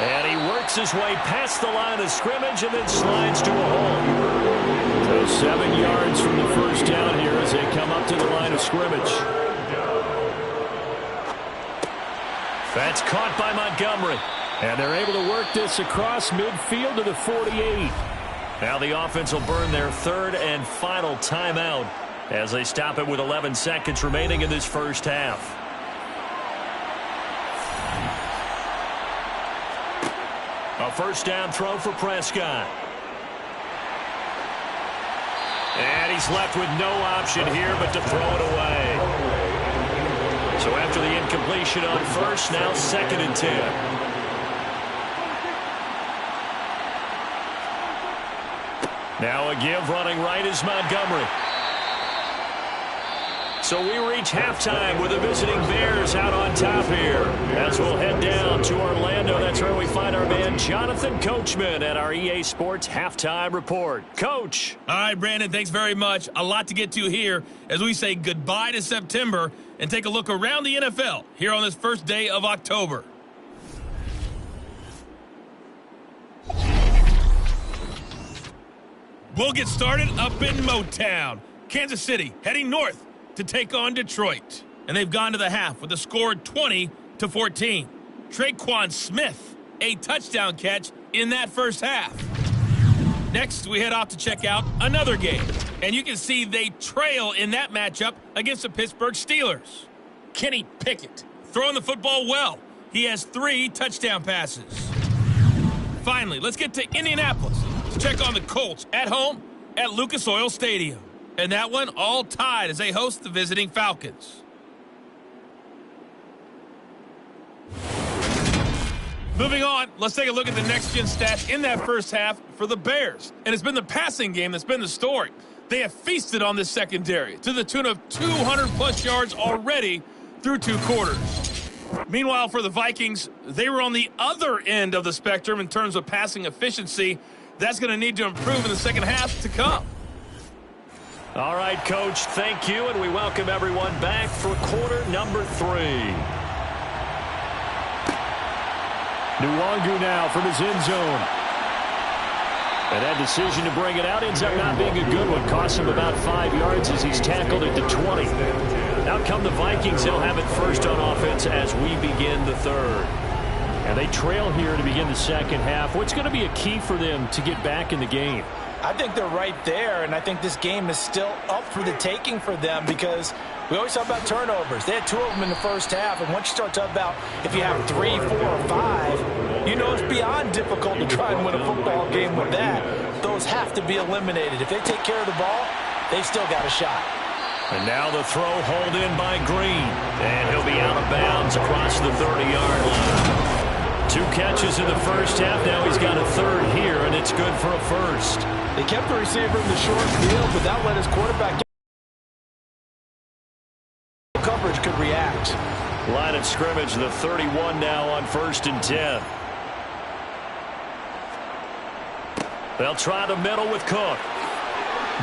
And he works his way past the line of scrimmage and then slides to a hole. So 7 yards from the first down here as they come up to the line of scrimmage. That's caught by Montgomery. And they're able to work this across midfield to the 48. Now the offense will burn their 3rd and final timeout as they stop it with 11 seconds remaining in this first half. A first down throw for Prescott. And he's left with no option here but to throw it away. So after the incompletion on first, now 2nd and 10. Now a give running right is Montgomery. So we reach halftime with the visiting Bears out on top here. As we'll head down to Orlando, that's where we find our man Jonathan Coachman at our EA Sports Halftime Report. Coach. All right, Brandon, thanks very much. A lot to get to here as we say goodbye to September and take a look around the NFL here on this first day of October. We'll get started up in Motown. Kansas City heading north to take on Detroit. And they've gone to the half with a score 20-14. Traquan Smith, a touchdown catch in that first half. Next, we head off to check out another game. And you can see they trail in that matchup against the Pittsburgh Steelers. Kenny Pickett throwing the football well. He has 3 touchdown passes. Finally, let's get to Indianapolis to check on the Colts at home at Lucas Oil Stadium. And that one all tied as they host the visiting Falcons. Moving on, let's take a look at the next-gen stats in that first half for the Bears. And it's been the passing game that's been the story. They have feasted on this secondary to the tune of 200-plus yards already through 2 quarters. Meanwhile, for the Vikings, they were on the other end of the spectrum in terms of passing efficiency. That's going to need to improve in the second half to come. All right, Coach, thank you, and we welcome everyone back for quarter number 3. Nwangu now from his end zone. And that decision to bring it out ends up not being a good one. Costs him about 5 yards as he's tackled it to 20. Out come the Vikings. They'll have it first on offense as we begin the third. And they trail here to begin the second half. What's going to be a key for them to get back in the game? I think they're right there, and I think this game is still up for the taking for them because we always talk about turnovers. They had 2 of them in the first half, and once you start talking about if you have 3, 4, or 5, you know it's beyond difficult to try and win a football game with that. Those have to be eliminated. If they take care of the ball, they've still got a shot. And now the throw hauled in by Green, and he'll be out of bounds across the 30-yard line. 2 catches in the first half. Now he's got a third here, and it's good for a first. They kept the receiver in the short field, but that let his quarterback get coverage could react. Line of scrimmage, the 31 now on 1st and 10. They'll try the middle with Cook.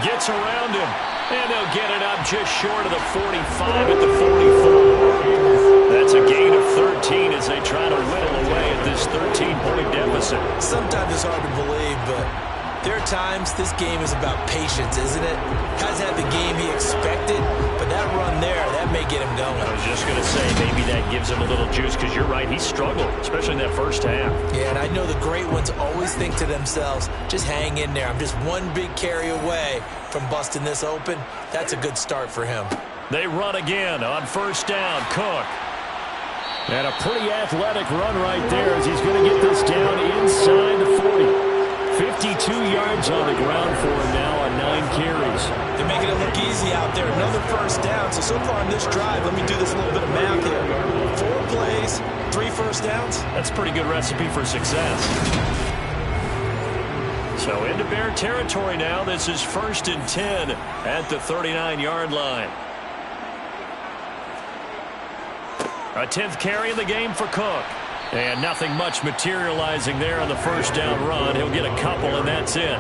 Gets around him, and they'll get it up just short of the 45 at the 44. That's a gain of 13 as they try to whittle away at this 13-point deficit. Sometimes it's hard to believe, but there are times this game is about patience, isn't it? Hasn't had the game he expected, but that run there, that may get him going. I was just going to say, maybe that gives him a little juice, because you're right, he struggled, especially in that first half. Yeah, and I know the great ones always think to themselves, just hang in there. I'm just one big carry away from busting this open. That's a good start for him. They run again on 1st down. Cook. And a pretty athletic run right there as he's going to get this down inside the 40. 52 yards on the ground for him now on 9 carries. They're making it look easy out there. Another first down. So far in this drive, let me do this little bit of math here. 4 plays, 3 first downs. That's a pretty good recipe for success. So into Bear territory now. This is 1st and 10 at the 39-yard line. A 10th carry in the game for Cook. And nothing much materializing there on the first down run. He'll get a couple, and that's it. A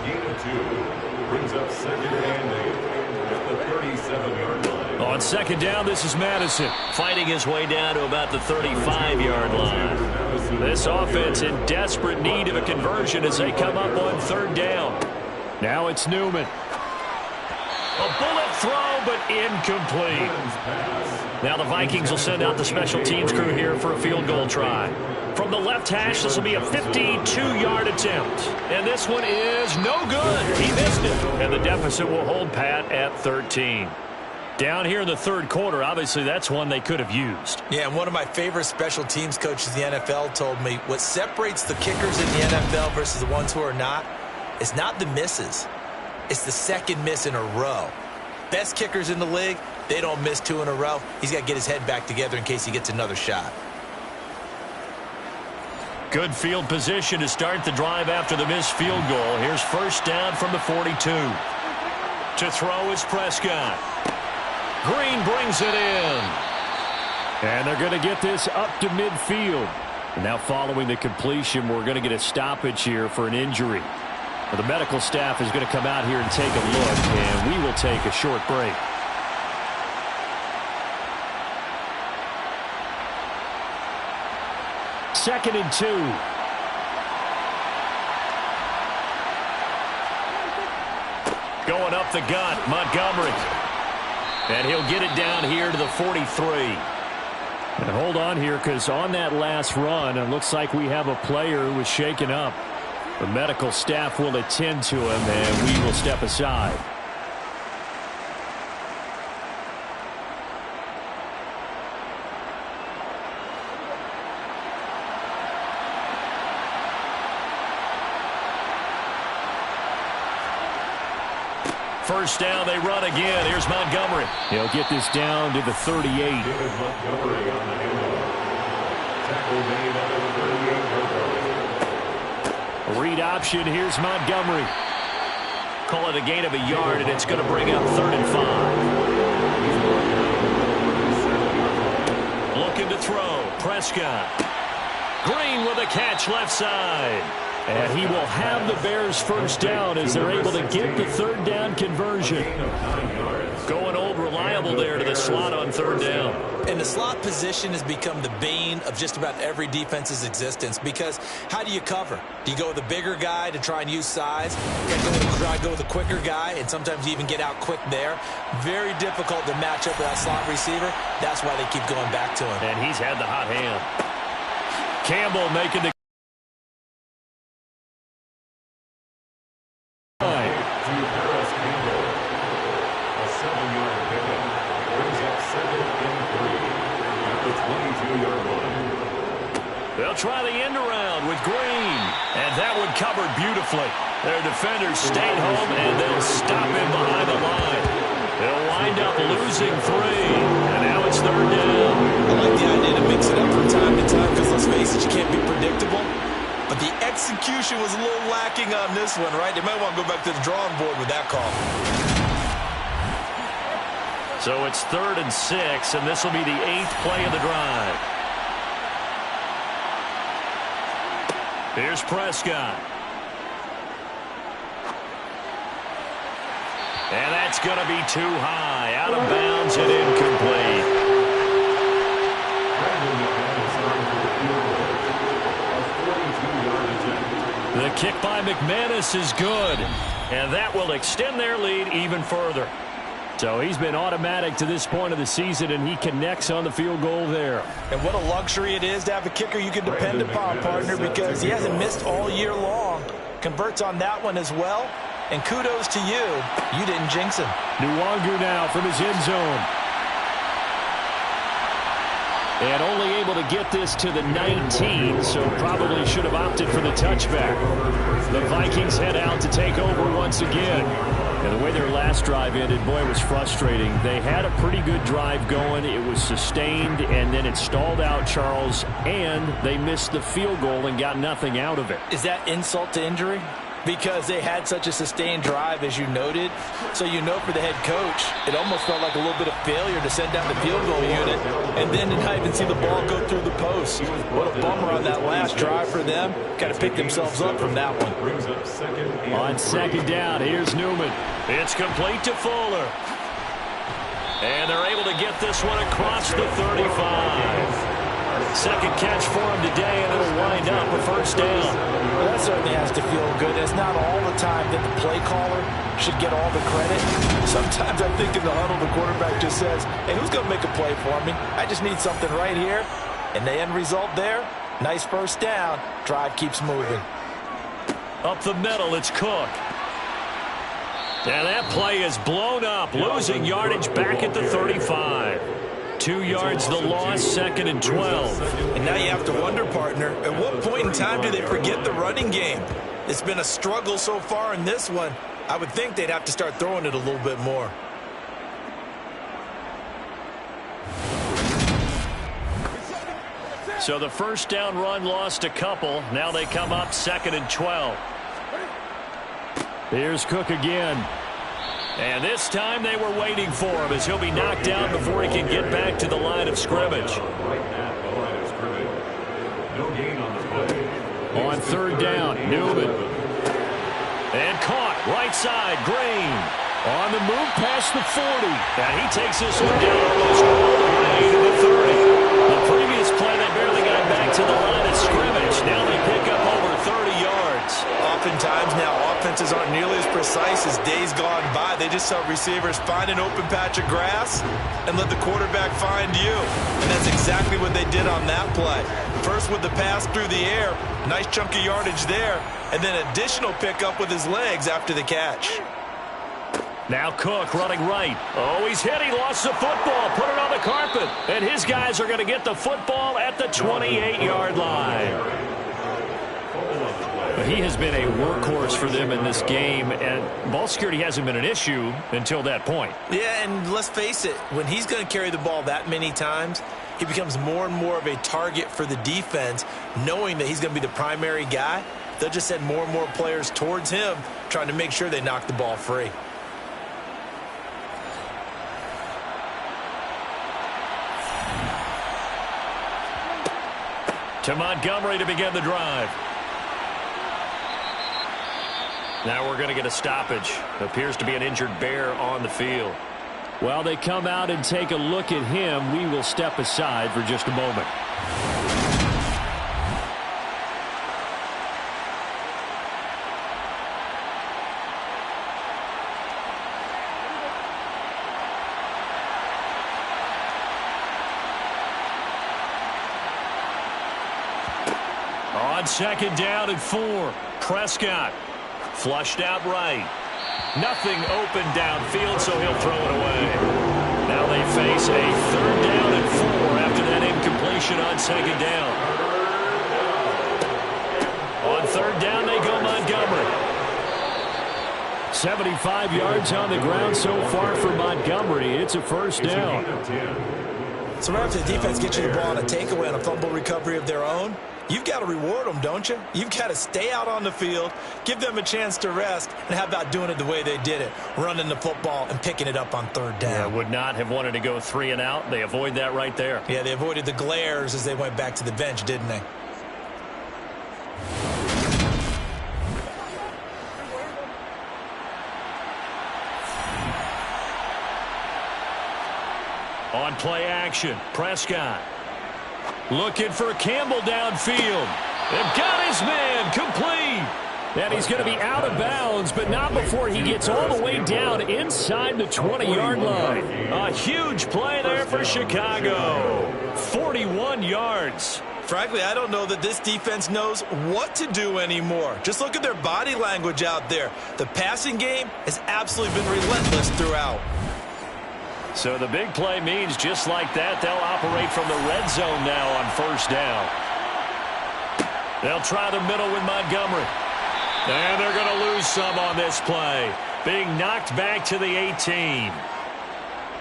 gain of 2 brings up 2nd and 8 at the 37-yard line. On 2nd down, this is Madison fighting his way down to about the 35-yard line. This offense in desperate need of a conversion as they come up on 3rd down. Now it's Newman. A bullet throw, but incomplete. Now the Vikings will send out the special teams crew here for a field goal try. From the left hash, this will be a 52-yard attempt. And this one is no good. He missed it. And the deficit will hold pat at 13. Down here in the 3rd quarter, obviously that's one they could have used. Yeah, and one of my favorite special teams coaches in the NFL told me what separates the kickers in the NFL versus the ones who are not is not the misses. It's the 2nd miss in a row. Best kickers in the league, they don't miss 2 in a row. He's got to get his head back together in case he gets another shot. Good field position to start the drive after the missed field goal. Here's 1st down from the 42. To throw is Prescott. Green brings it in. And they're going to get this up to midfield. And now following the completion, we're going to get a stoppage here for an injury. The medical staff is going to come out here and take a look, and we will take a short break. Second and 2. Going up the gut, Montgomery. And he'll get it down here to the 43. And hold on here, because on that last run, it looks like we have a player who was shaken up. The medical staff will attend to him, and we will step aside. First down, they run again. Here's Montgomery. He'll get this down to the 38. Montgomery on the handoff. Tackle made out of Read option. Here's Montgomery. Call it a gain of a yard, and it's going to bring up 3rd and 5. Looking to throw. Prescott. Green with a catch left side. And he will have the Bears first down as they're able to get the 3rd down conversion. Going old reliable there to the slot on 3rd down. And the slot position has become the bane of just about every defense's existence, because how do you cover? Do you go with a bigger guy to try and use size? You got to go with a quicker guy, and sometimes you even get out quick there. Very difficult to match up with that slot receiver. That's why they keep going back to him. And he's had the hot hand. Campbell making the They'll try the end around with Green. And that one covered beautifully. Their defenders stayed home, and they'll stop him behind the line. They'll wind up losing 3. And now it's 3rd down. I like the idea to mix it up from time to time, because let's face it, you can't be predictable. But the execution was a little lacking on this one, right? They might want to go back to the drawing board with that call. So it's 3rd and 6, and this will be the 8th play of the drive. Here's Prescott. And that's going to be too high. Out of bounds and incomplete. The kick by McManus is good. And that will extend their lead even further. So he's been automatic to this point of the season, and he connects on the field goal there. And what a luxury it is to have a kicker you can depend upon, partner, because he hasn't missed all year long. Converts on that one as well. And kudos to you. You didn't jinx him. Nwangu now from his end zone. And only able to get this to the 19, so probably should have opted for the touchback. The Vikings head out to take over once again. And the way their last drive ended, boy, it was frustrating. They had a pretty good drive going. It was sustained, and then it stalled out, Charles, and they missed the field goal and got nothing out of it. Is that insult to injury? Because they had such a sustained drive, as you noted. So you know for the head coach, it almost felt like a little bit of failure to send down the field goal unit and then to not even see the ball go through the post. What a bummer on that last drive for them. Got to pick themselves up from that one. On 2nd down, here's Newman. It's complete to Fuller. And they're able to get this one across the 35. Second catch for him today, and it'll wind up a first down. Well, that certainly has to feel good. It's not all the time that the play caller should get all the credit. Sometimes I think in the huddle, the quarterback just says, hey, who's going to make a play for me? I just need something right here. And the end result there, nice first down. Drive keeps moving. Up the middle, it's Cook. And that play is blown up, losing yardage back at the 35. 2 yards the loss, 2nd and 12. And now you have to wonder, partner, at what point in time do they forget the running game? It's been a struggle so far in this one. I would think they'd have to start throwing it a little bit more. So the first down run lost a couple. Now they come up 2nd and 12. Here's Cook again. And this time they were waiting for him as he'll be knocked down before he can get back to the line of scrimmage. On 3rd down, Newman. And caught, right side, Green. On the move past the 40. And he takes this one down almost all the way to the 30. The previous play, they barely got back to the line of scrimmage. Now they pick up over 30 yards. Oftentimes now offenses aren't nearly as precise as days gone by. They just help receivers find an open patch of grass and let the quarterback find you. And that's exactly what they did on that play. First with the pass through the air, nice chunk of yardage there, and then additional pickup with his legs after the catch. Now Cook running right. Oh, he's hit. He lost the football. Put it on the carpet. And his guys are going to get the football at the 28-yard line. But he has been a workhorse for them in this game, and ball security hasn't been an issue until that point. Yeah, and let's face it, when he's going to carry the ball that many times, he becomes more and more of a target for the defense, knowing that he's going to be the primary guy. they'll just send more and more players towards him, trying to make sure they knock the ball free. To Montgomery to begin the drive. Now we're going to get a stoppage. Appears to be an injured Bear on the field. While they come out and take a look at him, we will step aside for just a moment. On second down and 4, Prescott flushed out right. Nothing open downfield, so he'll throw it away. Now they face a 3rd down and 4 after that incompletion on second down. On 3rd down, they go Montgomery. 75 yards on the ground so far for Montgomery. It's a 1st down. So right after the defense gets you the ball on a takeaway on a fumble recovery of their own, you've got to reward them, don't you? You've got to stay out on the field, give them a chance to rest, and how about doing it the way they did it, running the football and picking it up on 3rd down. Yeah, would not have wanted to go 3 and out. They avoid that right there. Yeah, they avoided the glares as they went back to the bench, didn't they? On play action, Prescott looking for Campbell downfield. They've got his man complete. And he's going to be out of bounds, but not before he gets all the way down inside the 20-yard line. A huge play there for Chicago. 41 yards. Frankly, I don't know that this defense knows what to do anymore. Just look at their body language out there. The passing game has absolutely been relentless throughout. So the big play means just like that, they'll operate from the red zone now on 1st down. They'll try the middle with Montgomery. And they're going to lose some on this play. Being knocked back to the 18.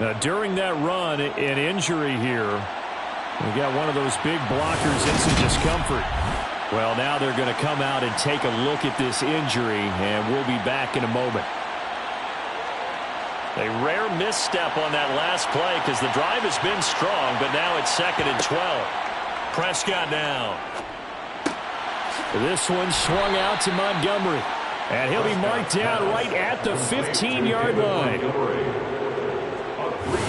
Now, during that run, an injury here. We got one of those big blockers in some discomfort. Well, now they're going to come out and take a look at this injury, and we'll be back in a moment. A rare misstep on that last play because the drive has been strong, but now it's 2nd and 12. Prescott now. This one swung out to Montgomery, and he'll be marked down right at the 15-yard line.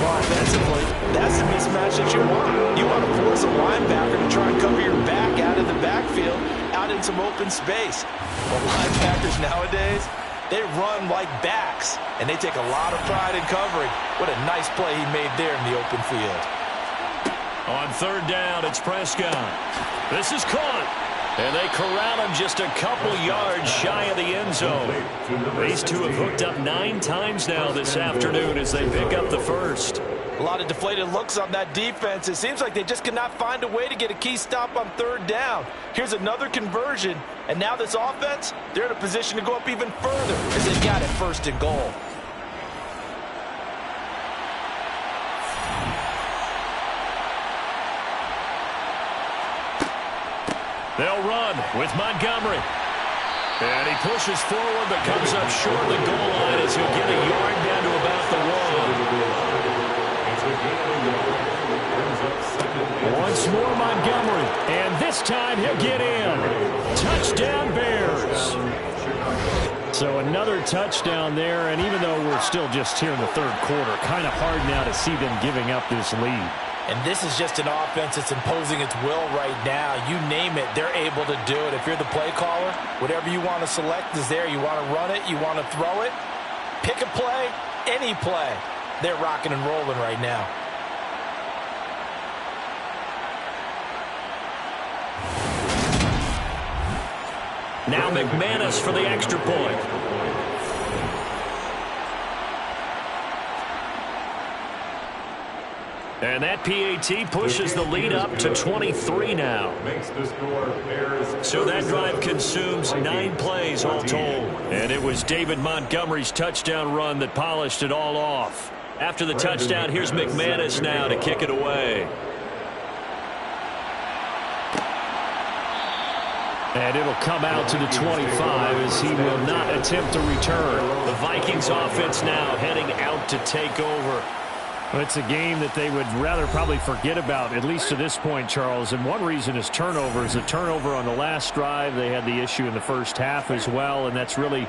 Offensively, that's the mismatch that you want. You want to force a linebacker to try and cover your back out of the backfield, out in some open space. But linebackers nowadays, they run like backs, and they take a lot of pride in covering. What a nice play he made there in the open field. On 3rd down, it's Prescott. This is caught. And they corral him just a couple yards shy of the end zone. These two have hooked up 9 times now this afternoon as they pick up the 1st. A lot of deflated looks on that defense. It seems like they just cannot find a way to get a key stop on 3rd down. Here's another conversion, and now this offense, they're in a position to go up even further as they've got it 1st and goal. They'll run with Montgomery. And he pushes forward but comes up short of the goal line as he'll get a yard down to about the 1. Once more Montgomery, and this time he'll get in. Touchdown Bears. So another touchdown there, and even though we're still just here in the 3rd quarter, kind of hard now to see them giving up this lead. And this is just an offense that's imposing its will right now. You name it, they're able to do it. If you're the play caller, whatever you want to select is there. You want to run it, you want to throw it, pick a play, any play. They're rocking and rolling right now. Now McManus for the extra point. And that PAT pushes the lead up to 23 now. So that drive consumes 9 plays all told. And it was David Montgomery's touchdown run that polished it all off. After the touchdown, here's McManus now to kick it away. And it'll come out to the 25 as he will not attempt to return. The Vikings offense now heading out to take over. Well, it's a game that they would rather probably forget about, at least to this point, Charles. And one reason is turnovers. A turnover on the last drive. They had the issue in the first half as well, and that's really,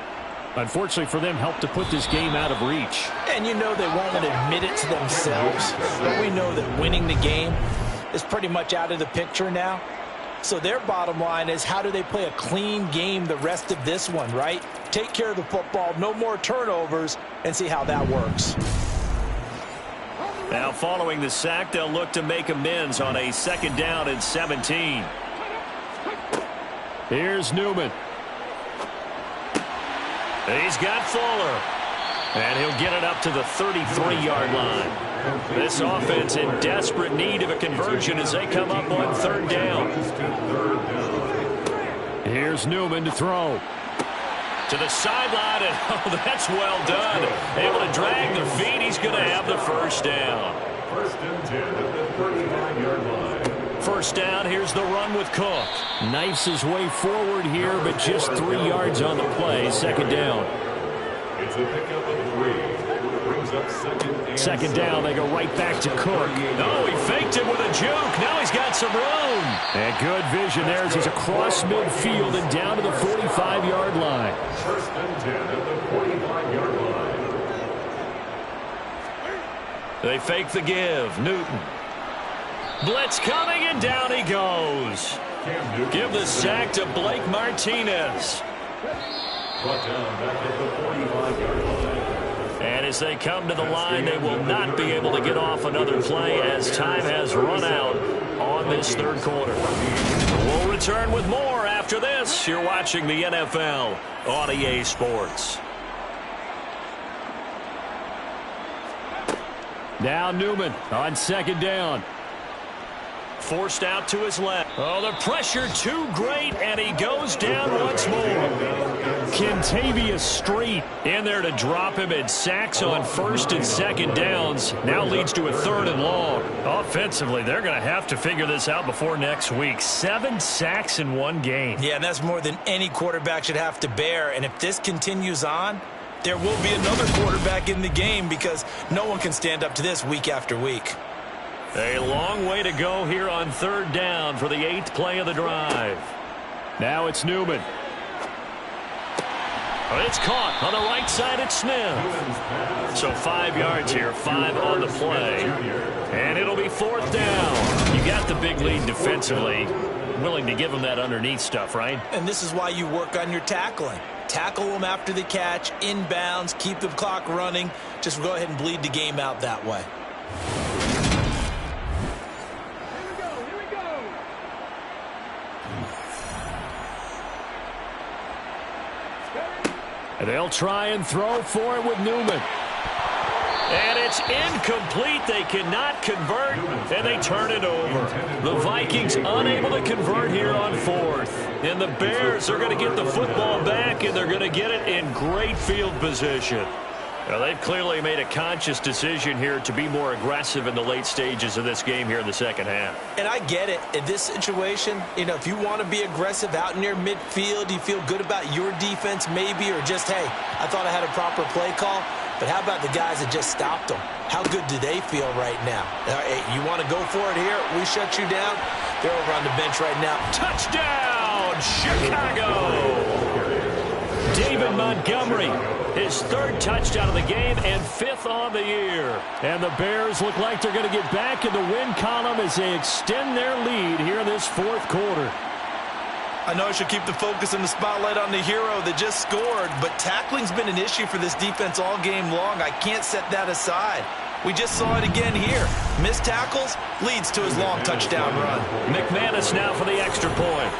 unfortunately for them, helped to put this game out of reach. And you know they won't admit it to themselves, but we know that winning the game is pretty much out of the picture now. So their bottom line is, how do they play a clean game the rest of this one, right? Take care of the football, no more turnovers, and see how that works. Now following the sack, they'll look to make amends on a 2nd down and 17. Here's Newman. He's got Fuller. And he'll get it up to the 33-yard line. This offense in desperate need of a conversion as they come up on 3rd down. Here's Newman to throw. To the sideline, and oh, that's well done. Able to drag the feet. He's going to have the 1st down. 1st and 10 at the 35-yard line. 1st down, here's the run with Cook. Knifes his way forward here, but just 3 yards on the play. 2nd down. It's a pickup of 3. Brings up 2nd down, they go right back to Cook. Oh, he faked it with a juke. Now he's got some room. And good vision there as he's across midfield and down to the 45-yard line. 1st and 10 at the 45-yard line. They fake the give. Newton. Blitz coming, and down he goes. Give the sack to Blake Martinez. Brought down back at the 45-yard line. And as they come to the line, they will not be able to get off another play as time has run out on this 3rd quarter. We'll return with more after this. You're watching the NFL on EA Sports. Now Newman on 2nd down. Forced out to his left. Oh, the pressure too great, and he goes down once more. Kentavious Street in there to drop him, and sacks on 1st and 2nd downs. Now leads to a 3rd and long. Offensively, they're going to have to figure this out before next week. 7 sacks in one game. Yeah, and that's more than any quarterback should have to bear. And if this continues on, there will be another quarterback in the game, because no one can stand up to this week after week. A long way to go here on 3rd down for the 8th play of the drive. Now it's Newman. It's caught on the right side at Smith. So 5 yards here, 5 on the play. And it'll be 4th down. You got the big lead defensively. Willing to give them that underneath stuff, right? And this is why you work on your tackling. Tackle them after the catch, inbounds, keep the clock running. Just go ahead and bleed the game out that way. And they'll try and throw for it with Newman. And it's incomplete. They cannot convert, and they turn it over. The Vikings unable to convert here on 4th. And the Bears are going to get the football back, and they're going to get it in great field position. Well, they've clearly made a conscious decision here to be more aggressive in the late stages of this game here in the 2nd half. And I get it. In this situation, if you want to be aggressive out near midfield, you feel good about your defense maybe, or just, hey, I thought I had a proper play call. But how about the guys that just stopped them? How good do they feel right now? Hey, you want to go for it here? We shut you down. They're over on the bench right now. Touchdown, Chicago! David Montgomery, his 3rd touchdown of the game and 5th on the year. And the Bears look like they're going to get back in the win column as they extend their lead here in this 4th quarter. I know I should keep the focus and the spotlight on the hero that just scored, but tackling's been an issue for this defense all game long. I can't set that aside. We just saw it again here. Missed tackles leads to his long touchdown run. McManus now for the extra point.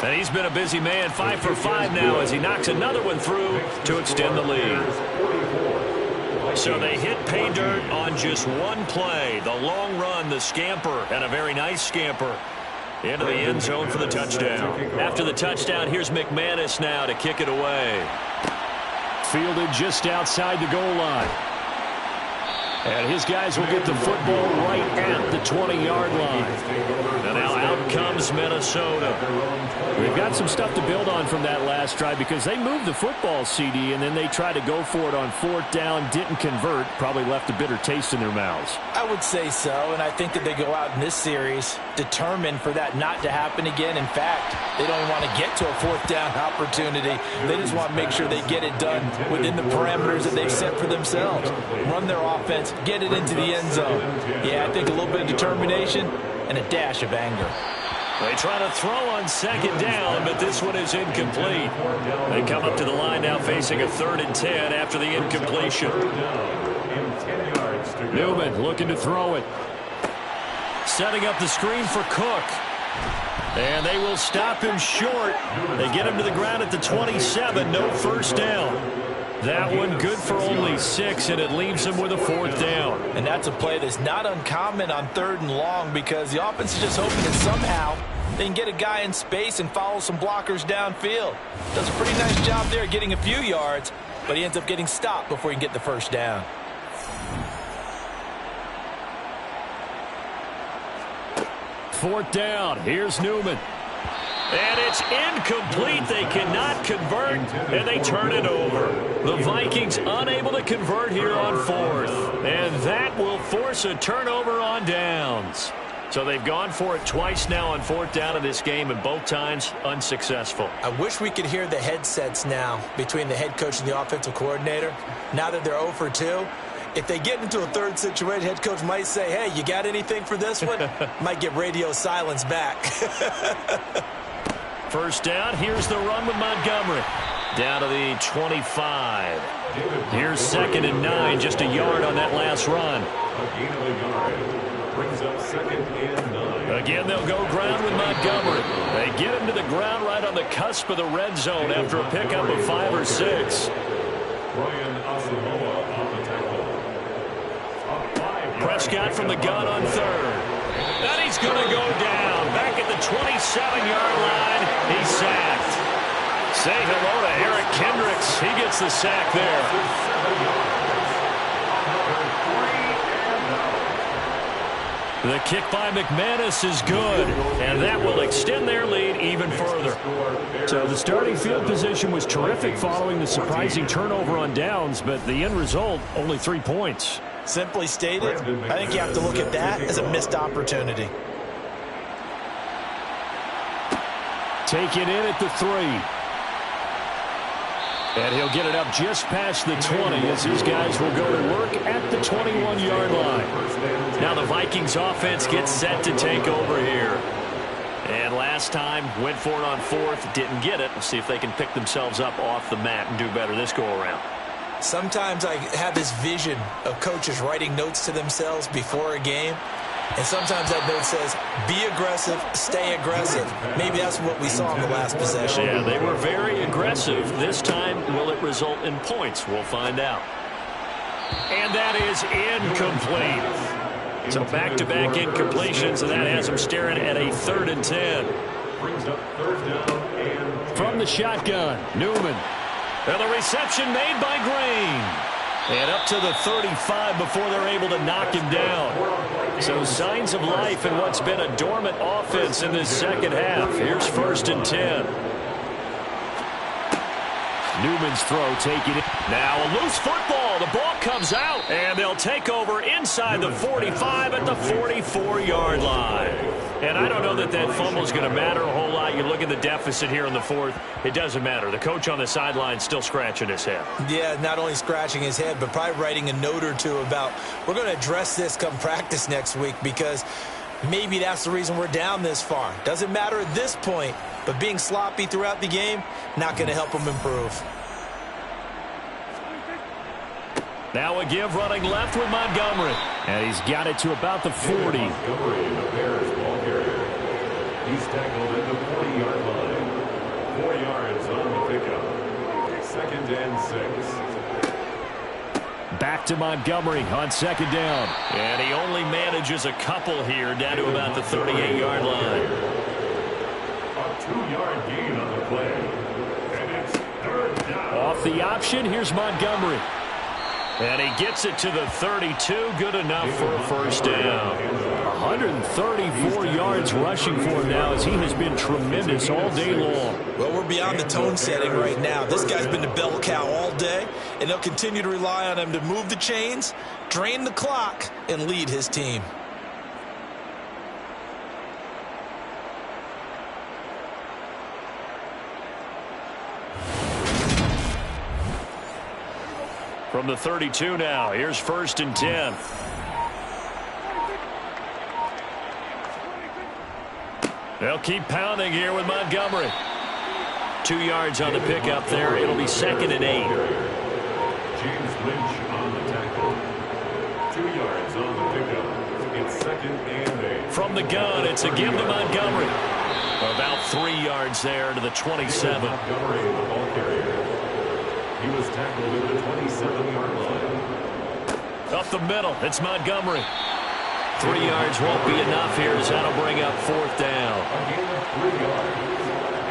And he's been a busy man, 5 for 5 now as he knocks another one through to extend the lead. So they hit pay dirt on just one play. The long run, the scamper, and a very nice scamper into the end zone for the touchdown. After the touchdown, here's McManus now to kick it away. Fielded just outside the goal line. And his guys will get the football right at the 20-yard line. And now out comes Minnesota. We've got some stuff to build on from that last drive because they moved the football, CD, and then they tried to go for it on 4th down, didn't convert, probably left a bitter taste in their mouths. I would say so, and I think that they go out in this series determined for that not to happen again. In fact, they don't even want to get to a 4th down opportunity. They just want to make sure they get it done within the parameters that they've set for themselves. Run their offense, get it into the end zone. Yeah, I think a little bit of determination and a dash of anger. They try to throw on 2nd down, but this one is incomplete. They come up to the line now facing a 3rd and 10 after the incompletion. Newman looking to throw it. Setting up the screen for Cook. And they will stop him short. They get him to the ground at the 27. No first down. That one good for only 6, and it leaves him with a 4th down. And that's a play that's not uncommon on 3rd and long because the offense is just hoping that somehow they can get a guy in space and follow some blockers downfield. Does a pretty nice job there getting a few yards, but he ends up getting stopped before he can get the first down. Fourth down. Here's Newman. And it's incomplete. They cannot convert, and they turn it over. The Vikings unable to convert here on 4th. And that will force a turnover on downs. So they've gone for it twice now on 4th down in this game, and both times unsuccessful. I wish we could hear the headsets now between the head coach and the offensive coordinator. Now that they're 0 for 2. If they get into a 3rd situation, head coach might say, hey, you got anything for this one? Might get radio silence back. First down, here's the run with Montgomery. Down to the 25. Here's 2nd and 9, just a yard on that last run. Again, they'll go ground with Montgomery. They get him to the ground right on the cusp of the red zone after a pickup of 5 or 6. Prescott from the gun on 3rd. And he's going to go down. Back at the 27-yard line, he's sacked. Say hello to Eric Kendricks. He gets the sack there. The kick by McManus is good, and that will extend their lead even further. So the starting field position was terrific following the surprising turnover on downs, but the end result, only 3 points. Simply stated, I think you have to look at that as a missed opportunity. Take it in at the 3. And he'll get it up just past the 20 as his guys will go to work at the 21-yard line. Now the Vikings offense gets set to take over here. And last time, went for it on 4th, didn't get it. We'll see if they can pick themselves up off the mat and do better this go-around. Sometimes I have this vision of coaches writing notes to themselves before a game. And sometimes that note says, be aggressive, stay aggressive. Maybe that's what we saw in the last possession. Yeah, they were very aggressive. This time, will it result in points? We'll find out. And that is incomplete. So back-to-back incompletions, and that has them staring at a 3rd and 10. From the shotgun, Newman. And the reception made by Green. And up to the 35 before they're able to knock him down. So signs of life in what's been a dormant offense in this second half. Here's 1st and 10. Newman's throw taking it. Now a loose football. The ball comes out. And they'll take over inside the 45 at the 44-yard line. And I don't know that that fumble is going to matter a whole lot. You look at the deficit here in the 4th. It doesn't matter. The coach on the sideline still scratching his head. Yeah, not only scratching his head, but probably writing a note or two about, we're going to address this come practice next week because maybe that's the reason we're down this far. Doesn't matter at this point, but being sloppy throughout the game, not going to help them improve. Now a give running left with Montgomery. And he's got it to about the 40. He's tackled at the 40-yard line. 4 yards on the pickup. 2nd and 6. Back to Montgomery on 2nd down. And he only manages a couple here down to about the 38-yard line. A 2-yard gain on the play. And it's 3rd down. Off the option, here's Montgomery. And he gets it to the 32. Good enough for a first down. 134 yards rushing for him now as he has been tremendous all day long. Well, we're beyond the tone setting right now. This guy's been the bell cow all day, and they'll continue to rely on him to move the chains, drain the clock, and lead his team. From the 32 now, here's 1st and 10. They'll keep pounding here with Montgomery. 2 yards on the pickup there. It'll be 2nd and 8. James Lynch on the tackle. 2 yards on the pickup. It's 2nd and 8. From the gun, it's a give to Montgomery. About 3 yards there to the 27. Montgomery, the ball carrier. He was tackled at the 27-yard line. Up the middle, it's Montgomery. 3 yards won't be enough here as that'll bring up 4th down. Again, 3 yards.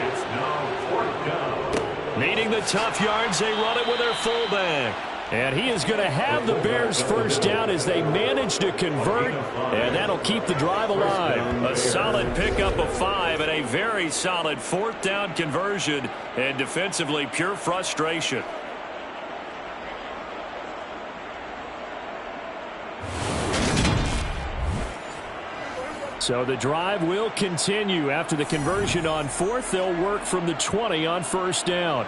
It's now 4th down. Needing the tough yards, they run it with their fullback. And he is going to have the Bears first down as they manage to convert, and that'll keep the drive alive. A solid pickup of 5 and a very solid 4th down conversion, and defensively pure frustration. So the drive will continue. After the conversion on 4th, they'll work from the 20 on 1st down.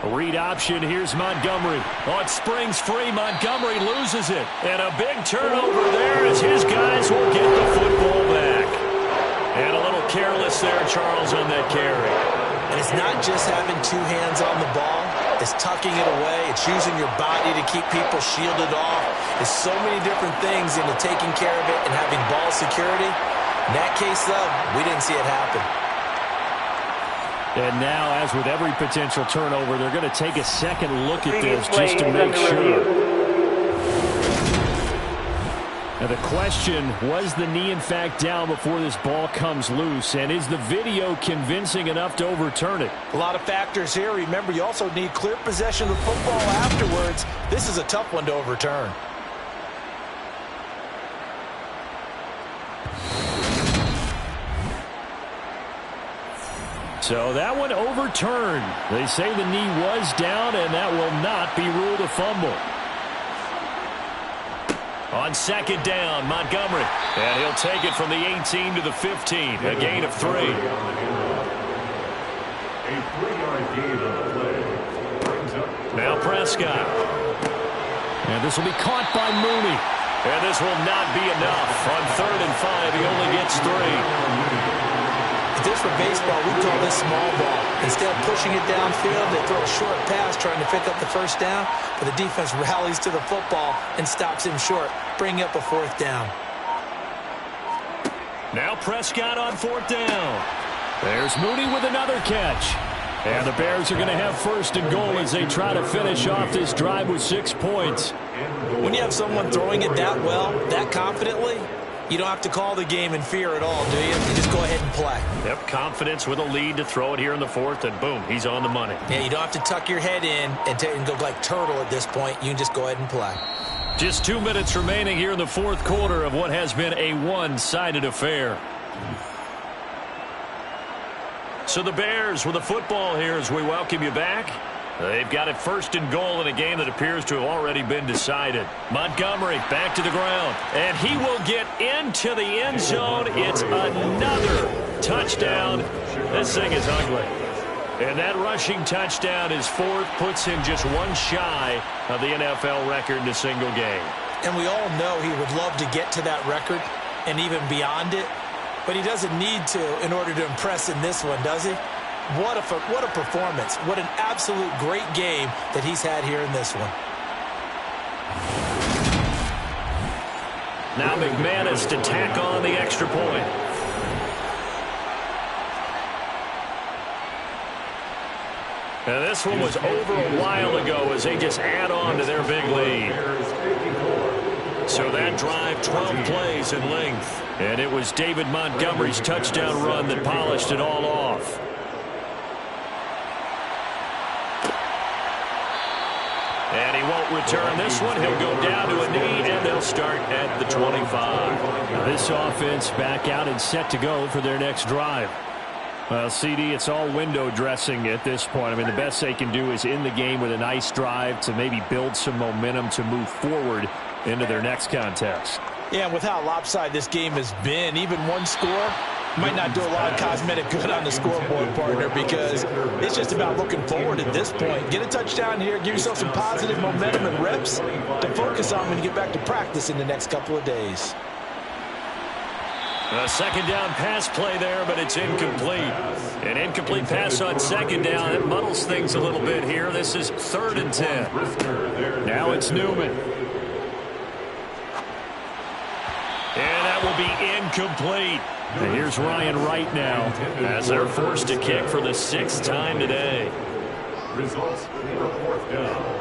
A read option. Here's Montgomery. Oh, it springs free. Montgomery loses it. And a big turnover there as his guys will get the football back. And a little careless there, Charles, on that carry. And it's not just having 2 hands on the ball. It's tucking it away. It's using your body to keep people shielded off. There's so many different things into taking care of it and having ball security. In that case, though, we didn't see it happen. And now, as with every potential turnover, they're going to take a second look at this just to make sure. Now the question, was the knee in fact down before this ball comes loose? And is the video convincing enough to overturn it? A lot of factors here. Remember, you also need clear possession of football afterwards. This is a tough one to overturn. So that one overturned. They say the knee was down, and that will not be ruled a fumble. On 2nd down, Montgomery. And he'll take it from the 18 to the 15. A gain of 3. A 3-yard gain on the play. Brings up. Now Prescott. And this will be caught by Mooney. And this will not be enough. On 3rd and 5, he only gets 3. If this were baseball, we'd call this small ball. Instead of pushing it downfield, they throw a short pass trying to pick up the first down, but the defense rallies to the football and stops him short, bringing up a 4th down. Now Prescott on 4th down. There's Mooney with another catch. And the Bears are going to have 1st and goal as they try to finish off this drive with 6 points. When you have someone throwing it that well, that confidently, you don't have to call the game in fear at all, do you? You just go ahead and play. Yep, confidence with a lead to throw it here in the 4th, and boom, he's on the money. Yeah, you don't have to tuck your head in and go like turtle at this point. You can just go ahead and play. Just 2 minutes remaining here in the 4th quarter of what has been a one-sided affair. So the Bears with the football here as we welcome you back. They've got it 1st and goal in a game that appears to have already been decided. Montgomery back to the ground, and he will get into the end zone. It's another touchdown. This thing is ugly. And that rushing touchdown is 4th, puts him just 1 shy of the NFL record in a single game. And we all know he would love to get to that record and even beyond it, but he doesn't need to in order to impress in this one, does he? What a performance. What an absolute great game that he's had here in this one. Now McManus to tack on the extra point. And this one was over a while ago as they just add on to their big lead. So that drive, 12 plays in length. And it was David Montgomery's touchdown run that polished it all off. won't return this one. He'll go down to a knee, and they'll start at the 25. Now this offense back out and set to go for their next drive. Well, CD, it's all window dressing at this point. I mean, the best they can do is in the game with a nice drive to maybe build some momentum to move forward into their next contest. Yeah, and with how lopsided this game has been, even one score might not do a lot of cosmetic good on the scoreboard, partner, because it's just about looking forward at this point. Get a touchdown here, give yourself some positive momentum and reps to focus on when you get back to practice in the next couple of days. A second down pass play there, but it's incomplete. An incomplete pass on second down. It muddles things a little bit here. This is 3rd and 10. Now it's Newman. And that will be incomplete. And here's Ryan Wright now as they're forced to kick for the 6th time today. Results for 4th down.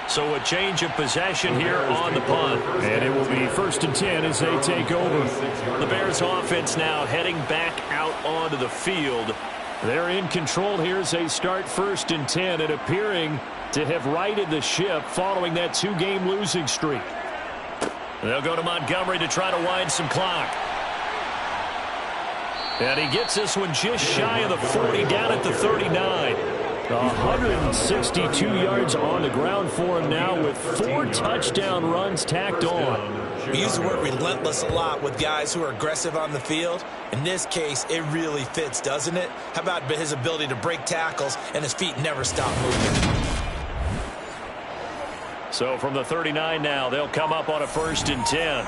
So a change of possession here on the punt. And it will be 1st and 10 as they take over. The Bears offense now heading back out onto the field. They're in control here as they start 1st and 10 and appearing to have righted the ship following that 2-game losing streak. They'll go to Montgomery to try to wind some clock. And he gets this one just shy of the 40, down at the 39. 162 yards on the ground for him now with 4 touchdown runs tacked on. We use the word relentless a lot with guys who are aggressive on the field. In this case, it really fits, doesn't it? How about his ability to break tackles and his feet never stop moving? So from the 39 now, they'll come up on a 1st and 10.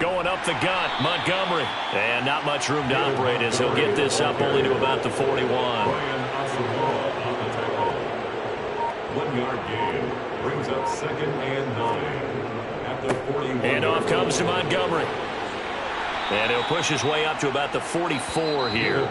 Going up the gut, Montgomery. And not much room to operate as he'll get this up only to about the 41. 1 yard gain brings up 2nd and 9 at the 41. And off comes to Montgomery. And he'll push his way up to about the 44 here.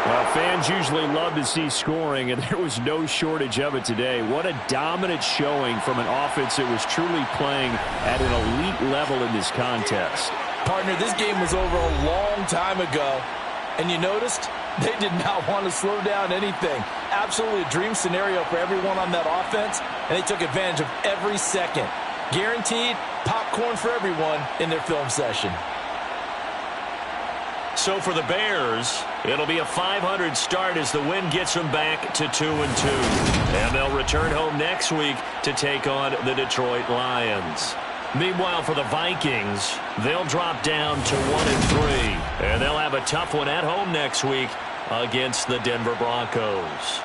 Well, fans usually love to see scoring, and there was no shortage of it today. What a dominant showing from an offense that was truly playing at an elite level in this contest. Partner, this game was over a long time ago, and you noticed they did not want to slow down anything. Absolutely a dream scenario for everyone on that offense, and they took advantage of every second. Guaranteed popcorn for everyone in their film session. So for the Bears, it'll be a 500 start as the win gets them back to 2-2. And they'll return home next week to take on the Detroit Lions. Meanwhile, for the Vikings, they'll drop down to 1-3. And they'll have a tough one at home next week against the Denver Broncos.